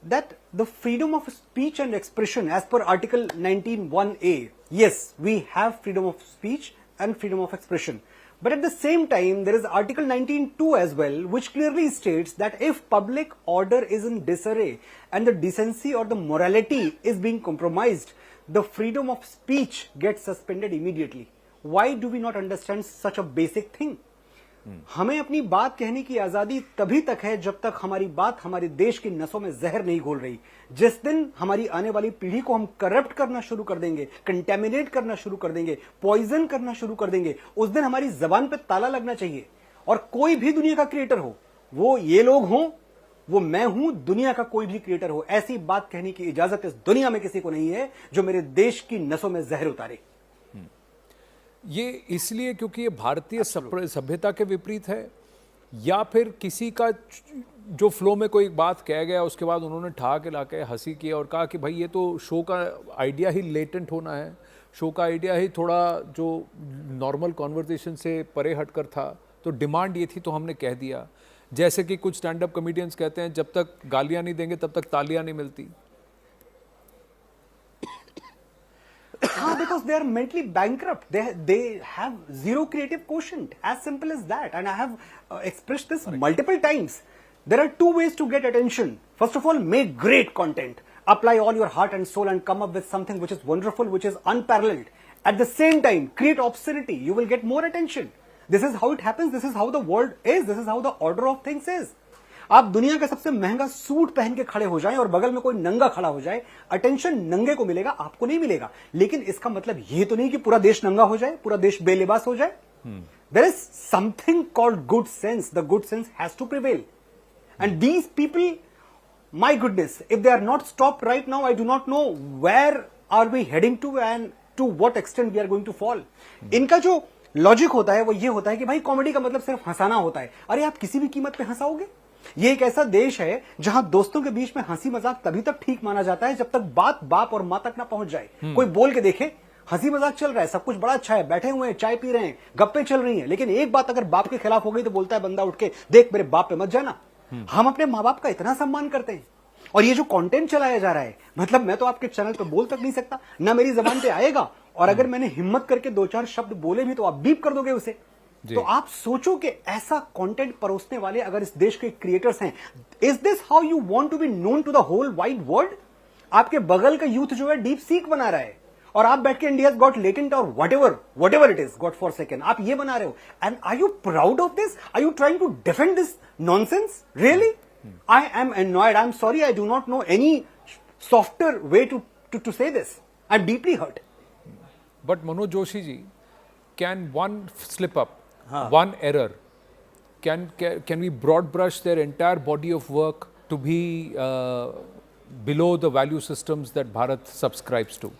that the freedom of speech and expression as per Article 19(1)(a), yes, we have freedom of speech and freedom of expression. But at the same time, there is Article 19(2) as well, which clearly states that if public order is in disarray and the decency or the morality is being compromised, the freedom of speech gets suspended immediately. Why do we not understand such a basic thing? हमें अपनी बात कहने की आजादी तभी तक है जब तक हमारी बात हमारे देश की नसों में जहर नहीं घोल रही। जिस दिन हमारी आने वाली पीढ़ी को हम करप्ट करना शुरू कर देंगे, कंटेमिनेट करना शुरू कर देंगे, पॉइजन करना शुरू कर देंगे, उस दिन हमारी जबान पे ताला लगना चाहिए। और कोई भी दुनिया का क्रिएटर हो, वो ये लोग हों, वो मैं हूं, दुनिया का कोई भी क्रिएटर हो, ऐसी बात कहने की इजाजत इस दुनिया में किसी को नहीं है जो मेरे देश की नसों में जहर उतारे। ये इसलिए क्योंकि ये भारतीय सभ्यता के विपरीत है, या फिर किसी का जो फ्लो में कोई बात कह गया उसके बाद उन्होंने ठा के ला के हंसी की और कहा कि भाई ये तो शो का आइडिया ही लेटेंट होना है, शो का आइडिया ही थोड़ा जो नॉर्मल कॉन्वर्सेशन से परे हटकर था, तो डिमांड ये थी तो हमने कह दिया। जैसे कि कुछ स्टैंड अप कॉमेडियंस कहते हैं, जब तक गालियां नहीं देंगे तब तक तालियां नहीं मिलती। Because they are mentally bankrupt. They have zero creative quotient. As simple as that. And I have expressed this multiple times. There are two ways to get attention. First of all, make great content. Apply all your heart and soul and come up with something which is wonderful, which is unparalleled. At the same time, create obscenity. You will get more attention. This is how it happens. This is how the world is. This is how the order of things is. आप दुनिया का सबसे महंगा suit पहन के खड़े हो जाएं और बगल में कोई नंगा खड़ा हो जाए, अटेंशन नंगे को मिलेगा, आपको नहीं मिलेगा। लेकिन इसका मतलब ये तो नहीं कि पूरा देश नंगा हो जाए, पूरा देश बेलिबास हो जाए। There is something called good sense. The good sense has to prevail. And these people, my goodness, if they are not stopped right now, I do not know where are we heading to and to what extent we are going to fall. इनका जो logic होता है वो ये होता है कि भाई कॉमेडी का मतलब सिर्फ हंसाना होता है। अरे आप किसी भी कीमत पे हंसाओगे? ये एक ऐसा देश है जहां दोस्तों के बीच में हंसी मजाक तभी तक ठीक माना जाता है जब तक बात बाप और मां तक ना पहुंच जाए। कोई बोल के देखे, हंसी मजाक चल रहा है, सब कुछ बड़ा अच्छा है, बैठे हुए हैं, चाय पी रहे हैं, गप्पे चल रही हैं, लेकिन एक बात अगर बाप के खिलाफ हो गई तो बोलता है बंदा उठ के, देख मेरे बाप पे मत जाना। हम अपने माँ बाप का इतना सम्मान करते हैं, और ये जो कंटेंट चलाया जा रहा है, मतलब मैं तो आपके चैनल पे बोल तक नहीं सकता, ना मेरी जबान पे आएगा, और अगर मैंने हिम्मत करके दो चार शब्द बोले भी तो आप बीप कर दोगे उसे। तो आप सोचो कि ऐसा कंटेंट परोसने वाले अगर इस देश के क्रिएटर्स हैं, is this how you want to be known to the whole wide world? आपके बगल का यूथ जो है डीप सीक बना रहा है, और आप बैठ के इंडिया गॉट लेटेंट और whatever it is, got for second, आप ये बना रहे हो। And are you proud of this? Are you trying to defend this nonsense? Really? I am annoyed. I'm sorry. I do not know any softer way to say this. I'm deeply hurt. But Manoj Joshi ji, can one slip up, one error, can we broad brush their entire body of work to be below the value systems that Bharat subscribes to?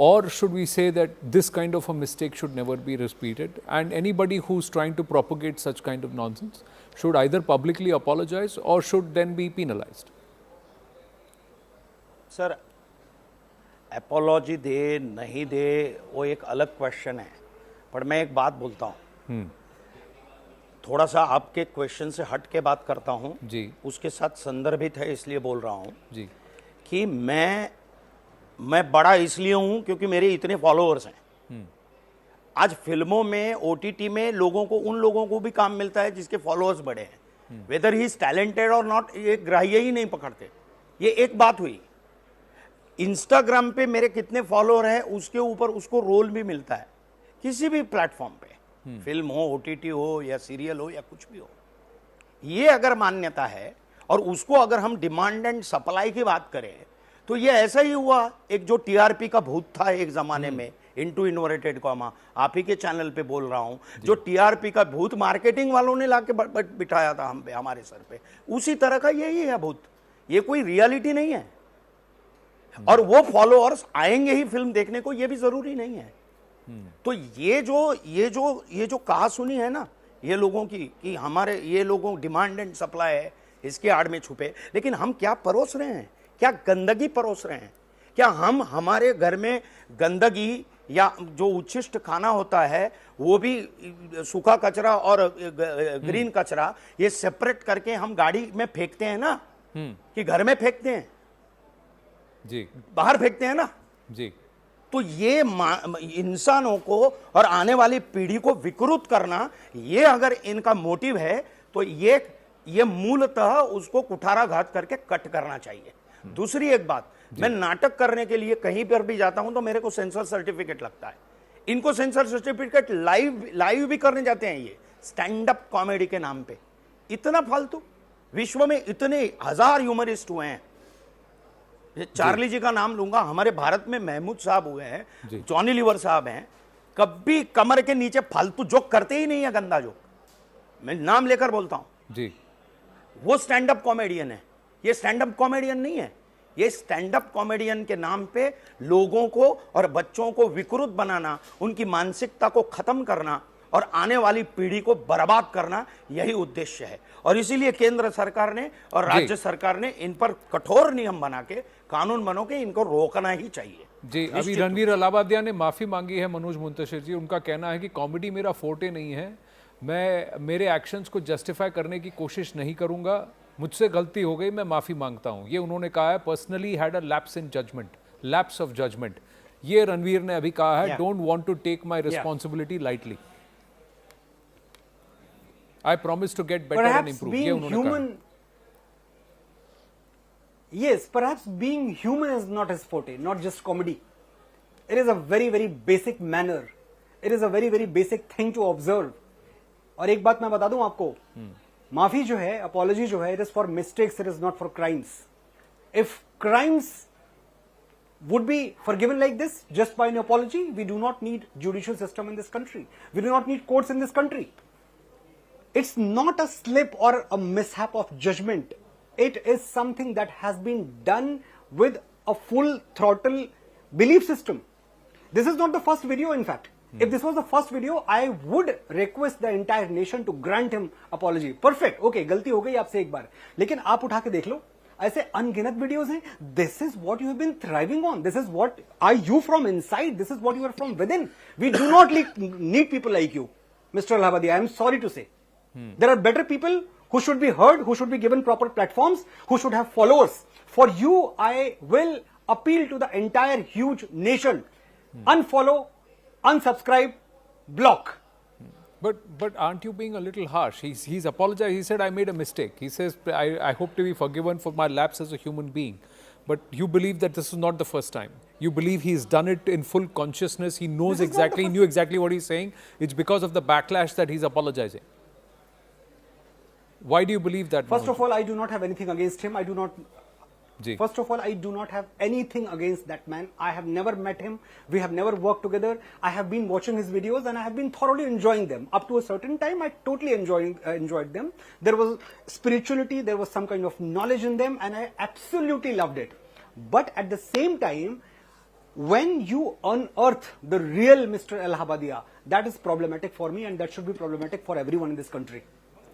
Or should we say that this kind of a mistake should never be repeated, and anybody who's trying to propagate such kind of nonsense should either publicly apologize or should then be penalized? Sir, apology दे नहीं दे वो एक अलग question है, पर मैं एक बात बोलता हूँ, थोड़ा सा आपके क्वेश्चन से हट के बात करता हूँ जी, उसके साथ संदर्भित है इसलिए बोल रहा हूँ जी, कि मैं बड़ा इसलिए हूं क्योंकि मेरे इतने फॉलोअर्स हैं। आज फिल्मों में, ओटीटी में लोगों को, उन लोगों को भी काम मिलता है जिसके फॉलोअर्स बड़े हैं, वेदर ही इज टैलेंटेड और नॉट, ये ग्राह्य ही नहीं पकड़ते। ये एक बात हुई। इंस्टाग्राम पे मेरे कितने फॉलोअर हैं उसके ऊपर उसको रोल भी मिलता है, किसी भी प्लेटफॉर्म पे, फिल्म हो, ओटीटी हो या सीरियल हो या कुछ भी हो। ये अगर मान्यता है और उसको अगर हम डिमांड एंड सप्लाई की बात करें तो ये ऐसा ही हुआ। एक जो टीआरपी का भूत था एक जमाने में, इनटू इनवर्टेड कॉमा, आप ही के चैनल पे बोल रहा हूं, जो टीआरपी का भूत मार्केटिंग वालों ने लाके बिठाया था हम पे, हमारे सर पे, उसी तरह का यही है भूत। ये कोई रियलिटी नहीं है, और वो फॉलोअर्स आएंगे ही फिल्म देखने को, ये भी जरूरी नहीं है। तो ये जो कहा सुनी है ना ये लोगों की, कि हमारे ये लोगों डिमांड एंड सप्लाई है, इसके आड़ में छुपे, लेकिन हम क्या परोस रहे हैं? क्या गंदगी परोस रहे हैं? क्या हम हमारे घर में गंदगी या जो उच्छिष्ट खाना होता है वो भी सूखा कचरा और ग्रीन कचरा ये सेपरेट करके हम गाड़ी में फेंकते हैं ना, कि घर में फेंकते हैं? जी बाहर फेंकते हैं ना। जी तो ये इंसानों को और आने वाली पीढ़ी को विकृत करना, ये अगर इनका मोटिव है तो ये मूलतः उसको कुठाराघात करके कट करना चाहिए। दूसरी एक बात, मैं नाटक करने के लिए कहीं पर भी जाता हूं तो मेरे को सेंसर सर्टिफिकेट लगता है। इनको सेंसर सर्टिफिकेट लाइव भी करने जाते हैं ये स्टैंड अप कॉमेडी के नाम पे। इतना फालतू, विश्व में इतने हजार ह्यूमरिस्ट हुए हैं। चार्ली जी का नाम लूंगा, हमारे भारत में महमूद साहब हुए हैं, जॉनी लीवर साहब हैं, कभी कमर के नीचे फालतू जोक करते ही नहीं है, गंदा जोक, मैं नाम लेकर बोलता हूं जी। वो स्टैंड अप कॉमेडियन है। ये स्टैंड अप कॉमेडियन नहीं है, ये स्टैंड अप कॉमेडियन के नाम पे लोगों को और बच्चों को विकृत बनाना, उनकी मानसिकता को खत्म करना और आने वाली पीढ़ी को बर्बाद करना, यही उद्देश्य है। और इसीलिए केंद्र सरकार ने और राज्य सरकार ने इन पर कठोर नियम बना के, कानून बनो के इनको रोकना ही चाहिए। जी, अभी रणवीर अलाहाबादिया ने माफी मांगी है मनोज मुंतशिर जी। उनका कहना है कि कॉमेडी मेरा फोर्टे नहीं है, मैं मेरे एक्शंस को जस्टिफाई करने की कोशिश नहीं करूंगा, मुझसे गलती हो गई, मैं माफी मांगता हूं, ये उन्होंने कहा है। Personally had a lapse in judgement, lapse of judgement, ये रणवीर ने अभी कहा है। Don't want to take my responsibility lightly, I promise to get better and improve. ये उन्होंने कहा। Yes, perhaps being human is not his forte, not just comedy. It is a very, very basic manner. It is a very, very basic thing to observe. और एक बात मैं बता दूं आपको, माफी जो है, apology जो है, it is for mistakes, it is not for crimes. If crimes would be forgiven like this, just by an apology, we do not need judicial system in this country. We do not need courts in this country. It's not a slip or a mishap of judgment. It is something that has been done with a full throttle belief system. This is not the first video, in fact. If this was the first video, I would request the entire nation to grant him apology. Perfect. Okay, गलती हो गई आपसे एक बार, लेकिन आप उठा के देख लो, ऐसे अनगिनत वीडियोस हैं. This is what you have been thriving on. This is what are you from inside. This is what you are from within. We do not need people like you, Mr. Allahbadia. I am sorry to say. There are better people who should be heard, who should be given proper platforms, who should have followers. For you, I will appeal to the entire huge nation. Unfollow, unsubscribe, block. But aren't you being a little harsh? He's apologized. He said, I made a mistake. He says, I hope to be forgiven for my lapse as a human being. But you believe that this is not the first time. You believe he's done it in full consciousness. He knows exactly, he knew exactly what he's saying. It's because of the backlash that he's apologizing. Why do you believe that? First of all, I do not have anything against him. First of all, I do not have anything against that man. I have never met him. We have never worked together. I have been watching his videos and I have been thoroughly enjoying them. Up to a certain time, I totally enjoyed them. There was spirituality, there was some kind of knowledge in them, and I absolutely loved it. But at the same time, when you unearth the real Mr. Allahbadia, that is problematic for me and that should be problematic for everyone in this country.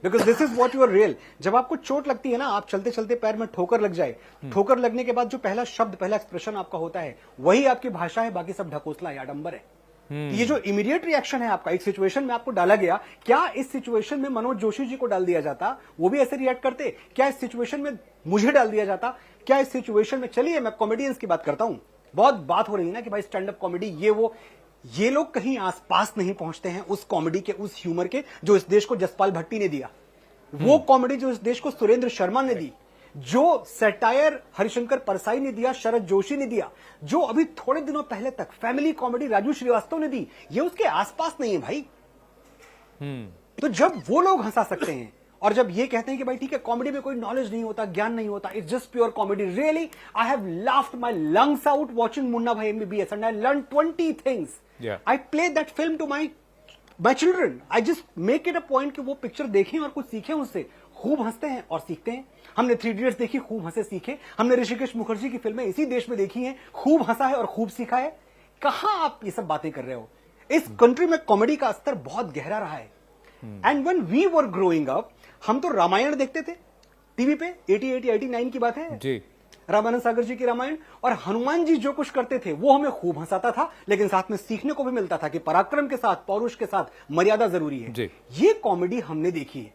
Because this is what you are real. जब आपको चोट लगती है ना, आप चलते चलते पैर में ठोकर लग जाए, ठोकर लगने के बाद जो पहला शब्द, पहला एक्सप्रेशन आपका होता है, वही आपकी भाषा है, बाकी सब ढकोसला या आडंबर है। ये जो इमीडिएट रिएक्शन है आपका, एक सिचुएशन में आपको डाला गया, क्या इस सिचुएशन में मनोज जोशी जी को डाल दिया जाता, वो भी ऐसे रिएक्ट करते? क्या इस सिचुएशन में मुझे डाल दिया जाता? क्या इस सिचुएशन में, चलिए मैं कॉमेडियंस की बात करता हूं, बहुत बात हो रही है ना कि भाई स्टैंड अप कॉमेडी ये वो, ये लोग कहीं आसपास नहीं पहुंचते हैं उस कॉमेडी के, उस ह्यूमर के जो इस देश को जसपाल भट्टी ने दिया, वो कॉमेडी जो इस देश को सुरेंद्र शर्मा ने दी, जो सैटायर हरिशंकर परसाई ने दिया, शरद जोशी ने दिया, जो अभी थोड़े दिनों पहले तक फैमिली कॉमेडी राजू श्रीवास्तव ने दी, ये उसके आसपास नहीं है भाई। तो जब वो लोग हंसा सकते हैं और जब ये कहते हैं कि भाई ठीक है कॉमेडी में कोई नॉलेज नहीं होता, ज्ञान नहीं होता, it's just pure comedy, really I have laughed my lungs out watching Munna Bhai MBBS and I learn 20 things. I play that film to my children. I just make it a point कि वो picture देखें और कुछ सीखें उससे, खूब हंसते हैं और सीखते हैं। हमने 3 इडियट्स देखी, खूब हंसे सीखे। हमने ऋषिकेश मुखर्जी की फिल्में इसी देश में देखी हैं, खूब हंसा है और खूब सीखा है। कहां आप ये सब बातें कर रहे हो? इस कंट्री में कॉमेडी का स्तर बहुत गहरा रहा है। And when we were growing up, हम तो रामायण देखते थे टीवी पे, 89 की बात है जी, रामानंद सागर जी की रामायण, और हनुमान जी जो कुछ करते थे वो हमें खूब हंसाता था, लेकिन साथ में सीखने को भी मिलता था कि पराक्रम के साथ, पौरुष के साथ मर्यादा जरूरी है। ये कॉमेडी हमने देखी है।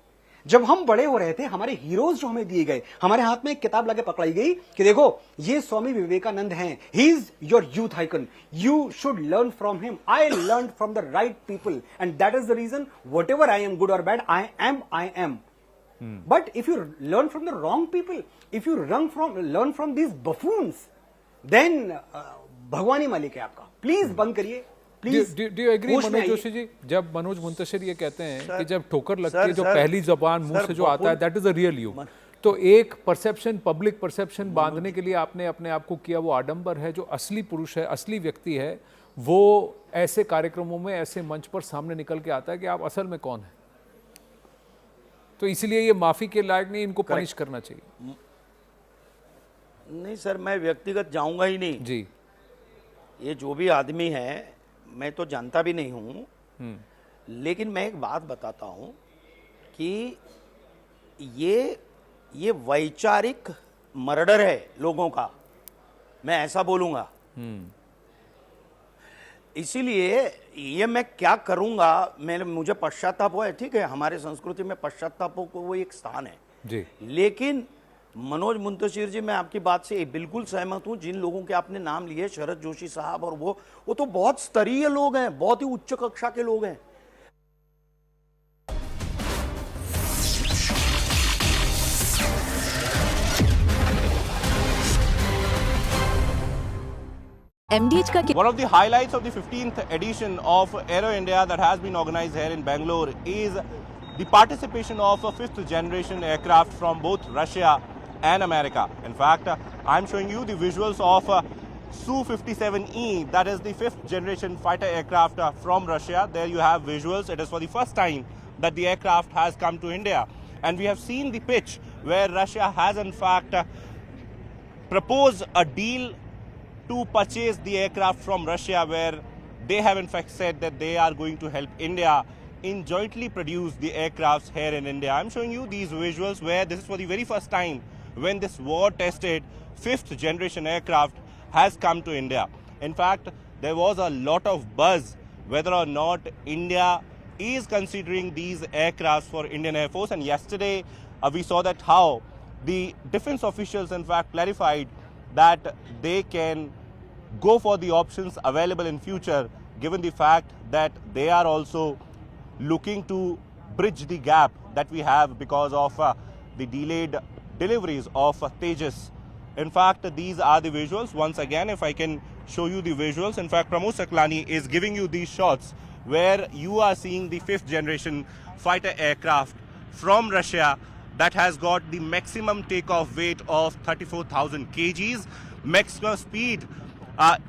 जब हम बड़े हो रहे थे, हमारे हीरोज जो हमें दिए गए, हमारे हाथ में एक किताब लाके पकड़ाई गई कि देखो ये स्वामी विवेकानंद हैं, he is your youth icon, you should learn from him. I learn from the right people and that is the reason whatever I am good और bad, I am. But if you learn from the wrong people, if you learn from these buffoons, then भगवान ही मालिक है आपका. Please बंद करिए. Do you agree, Manoj Joshi ji, जब मनोज मुंतशिर ये कहते हैं कि जब ठोकर लगती है जो पहली जबान मुंह से जो आता है, that is a real you. तो एक परसेप्शन, पब्लिक परसेप्शन बांधने के लिए आपने अपने आप को किया वो आडंबर है. जो असली पुरुष है, असली व्यक्ति है, वो ऐसे कार्यक्रमों में, ऐसे मंच पर सामने निकल के आता है कि आप असल में कौन है. तो इसलिए ये माफी के लायक नहीं, इनको पनिश करना चाहिए. नहीं सर, मैं व्यक्तिगत जाऊंगा ही नहीं जी. ये जो भी आदमी है मैं तो जानता भी नहीं हूं, लेकिन मैं एक बात बताता हूं कि ये वैचारिक मर्डर है लोगों का, मैं ऐसा बोलूंगा. इसीलिए ये मैं क्या करूंगा, मुझे पश्चाताप हुआ है, ठीक है, हमारे संस्कृति में पश्चाताप को वो एक स्थान है जी. लेकिन मनोज मुंतशिर जी, मैं आपकी बात से बिल्कुल सहमत हूं. जिन लोगों के आपने नाम लिए, शरद जोशी साहब, और वो तो बहुत स्तरीय लोग हैं, बहुत ही उच्च कक्षा के लोग हैं. One of the highlights of the 15th edition of Aero India that has been organized here in Bangalore is the participation of a 5th generation aircraft from both Russia and America. In fact, I'm showing you the visuals of Su-57E, that is the 5th generation fighter aircraft from Russia. There you have visuals. It is for the first time that the aircraft has come to India. And we have seen the pitch where Russia has in fact proposed a deal to purchase the aircraft from Russia, where they have in fact said that they are going to help India in jointly produce the aircrafts here in India. I'm showing you these visuals where this is for the very first time when this war-tested 5th generation aircraft has come to India. In fact, there was a lot of buzz whether or not India is considering these aircrafts for Indian Air Force. And yesterday we saw that how the defense officials in fact clarified that they can go for the options available in future, given the fact that they are also looking to bridge the gap that we have because of the delayed deliveries of Tejas. In fact, these are the visuals. Once again, if I can show you the visuals. In fact, Pramod Saklani is giving you these shots where you are seeing the 5th generation fighter aircraft from Russia that has got the maximum takeoff weight of 34,000 kgs. Maximum speed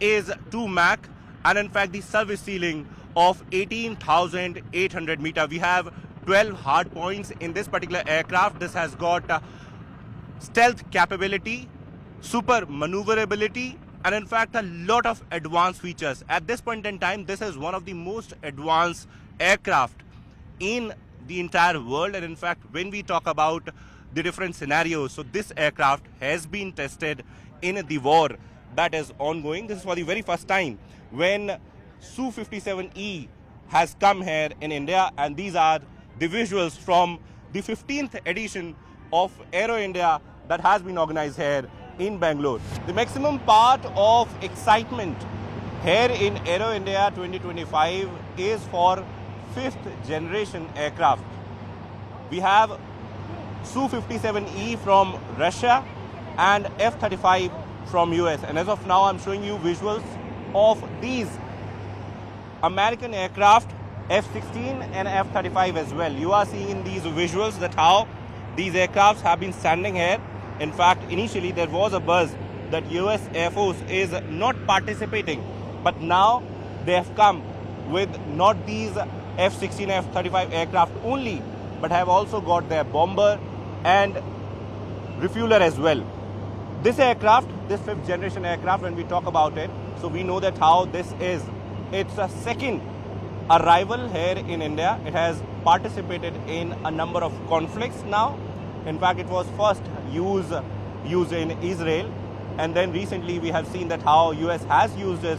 is 2 Mach, and in fact the service ceiling of 18,800 meter. We have 12 hard points in this particular aircraft. This has got stealth capability, super maneuverability, and in fact a lot of advanced features. At this point in time, this is one of the most advanced aircraft in the entire world. And in fact, when we talk about the different scenarios, so this aircraft has been tested in the war that is ongoing. This is for the very first time when Su-57E has come here in India, and these are the visuals from the 15th edition of Aero India that has been organized here in Bangalore. The maximum part of excitement here in Aero India 2025 is for 5th generation aircraft. We have Su-57E from Russia and F-35 from US. And as of now, I'm showing you visuals of these American aircraft, F-16 and F-35 as well. You are seeing in these visuals that how these aircrafts have been standing here. In fact, initially there was a buzz that US Air Force is not participating, but now they have come with not these F-16, F-35 aircraft only, but have also got their bomber and refueler as well. This aircraft, this 5th generation aircraft, when we talk about it, so we know that how this is, it's a second arrival here in India. It has participated in a number of conflicts now. In fact, it was first used in Israel, and then recently we have seen that how US has used it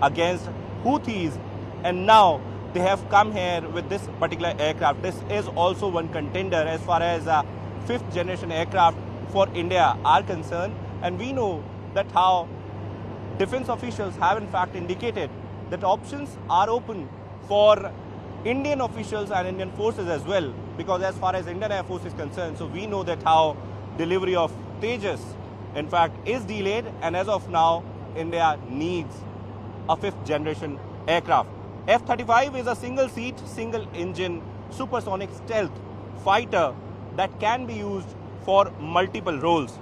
against Houthis, and now they have come here with this particular aircraft. This is also one contender as far as fifth generation aircraft for India are concerned. And we know that how defense officials have in fact indicated that options are open for Indian officials and Indian forces as well, because as far as Indian Air Force is concerned, so we know that how delivery of Tejas in fact is delayed, and as of now India needs a fifth generation aircraft. F-35 is a single seat, single engine supersonic stealth fighter that can be used for multiple roles.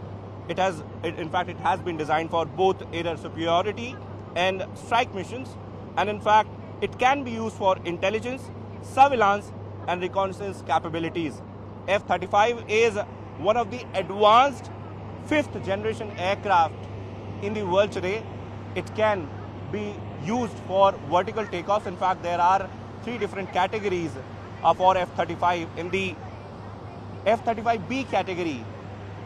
In fact it has been designed for both air superiority and strike missions, and in fact it can be used for intelligence, surveillance and reconnaissance capabilities. F-35 is one of the advanced fifth generation aircraft in the world today. It can be used for vertical takeoffs. In fact, there are 3 different categories for F-35. In the F-35B category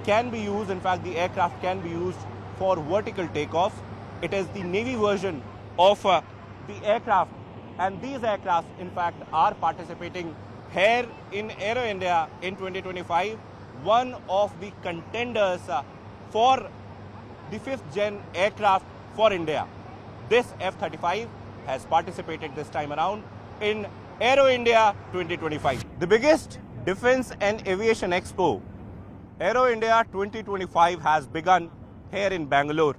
can be used, in fact, the aircraft can be used for vertical takeoffs. It is the Navy version of the aircraft, and these aircraft, in fact, are participating here in Aero India in 2025, one of the contenders for the 5th gen aircraft for India. This F-35 has participated this time around in Aero India 2025. The biggest defense and aviation expo, Aero India 2025, has begun here in Bangalore.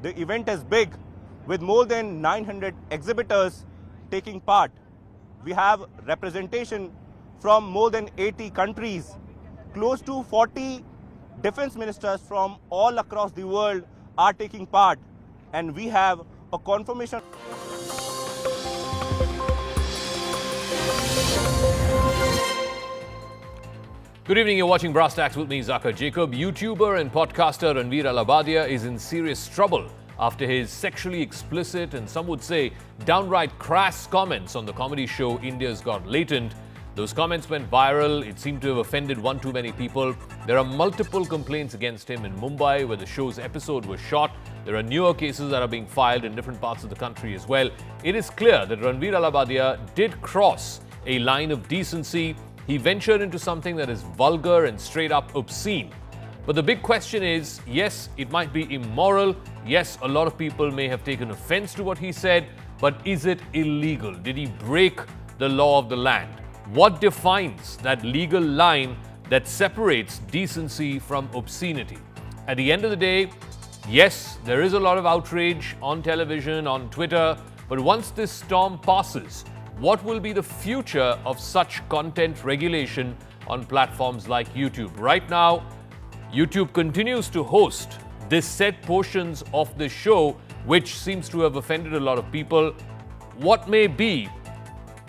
The event is big, with more than 900 exhibitors taking part. We have representation from more than 80 countries. Close to 40 defense ministers from all across the world are taking part, and we have a confirmation. Good evening, you're watching Brass Tacks with me, Zakir Jacob. YouTuber and podcaster Ranveer Allahbadia is in serious trouble after his sexually explicit and some would say downright crass comments on the comedy show India's Got Latent. Those comments went viral. It seemed to have offended one too many people. There are multiple complaints against him in Mumbai, where the show's episode was shot. There are newer cases that are being filed in different parts of the country as well. It is clear that Ranveer Allahbadia did cross a line of decency. He ventured into something that is vulgar and straight up obscene. But the big question is, yes, it might be immoral. Yes, a lot of people may have taken offense to what he said, but is it illegal? Did he break the law of the land? What defines that legal line that separates decency from obscenity? At the end of the day, yes, there is a lot of outrage on television, on Twitter, but once this storm passes, what will be the future of such content regulation on platforms like YouTube? Right now, YouTube continues to host this set portions of the show, which seems to have offended a lot of people. What may be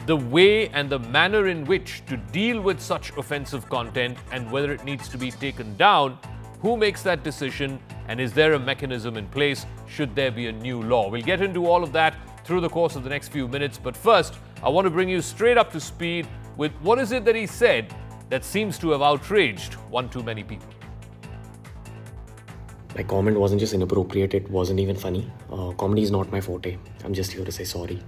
the way and the manner in which to deal with such offensive content, and whether it needs to be taken down? Who makes that decision, and is there a mechanism in place should there be a new law? We'll get into all of that through the course of the next few minutes, but first I want to bring you straight up to speed with what is it that he said that seems to have outraged one too many people. My comment wasn't just inappropriate, it wasn't even funny. Comedy is not my forte. I'm just here to say sorry.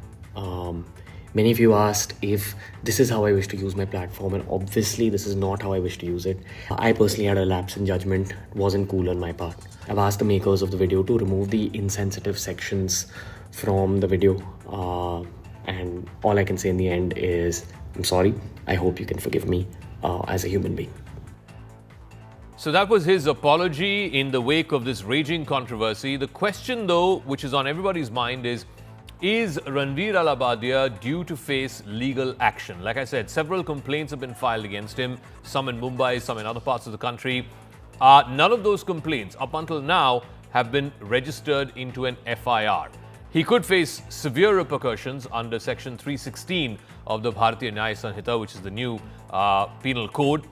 Many of you asked if this is how I wish to use my platform, and obviously this is not how I wish to use it. I personally had a lapse in judgment. It wasn't cool on my part. I've asked the makers of the video to remove the insensitive sections from the video. And all I can say in the end is, I'm sorry. I hope you can forgive me as a human being. So that was his apology in the wake of this raging controversy. The question, though, which is on everybody's mind is Ranveer Allahbadia due to face legal action? Like I said, several complaints have been filed against him, some in Mumbai, some in other parts of the country. None of those complaints, up until now, have been registered into an FIR. He could face severe repercussions under Section 316 of the Bharatiya Nyaya Sanhita, which is the new penal code.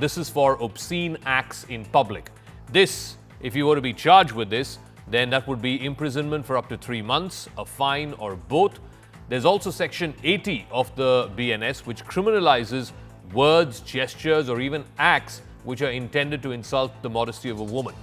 This is for obscene acts in public. This, if you were to be charged with this, then that would be imprisonment for up to 3 months, a fine, or both. There's also Section 80 of the BNS, which criminalizes words, gestures, or even acts which are intended to insult the modesty of a woman.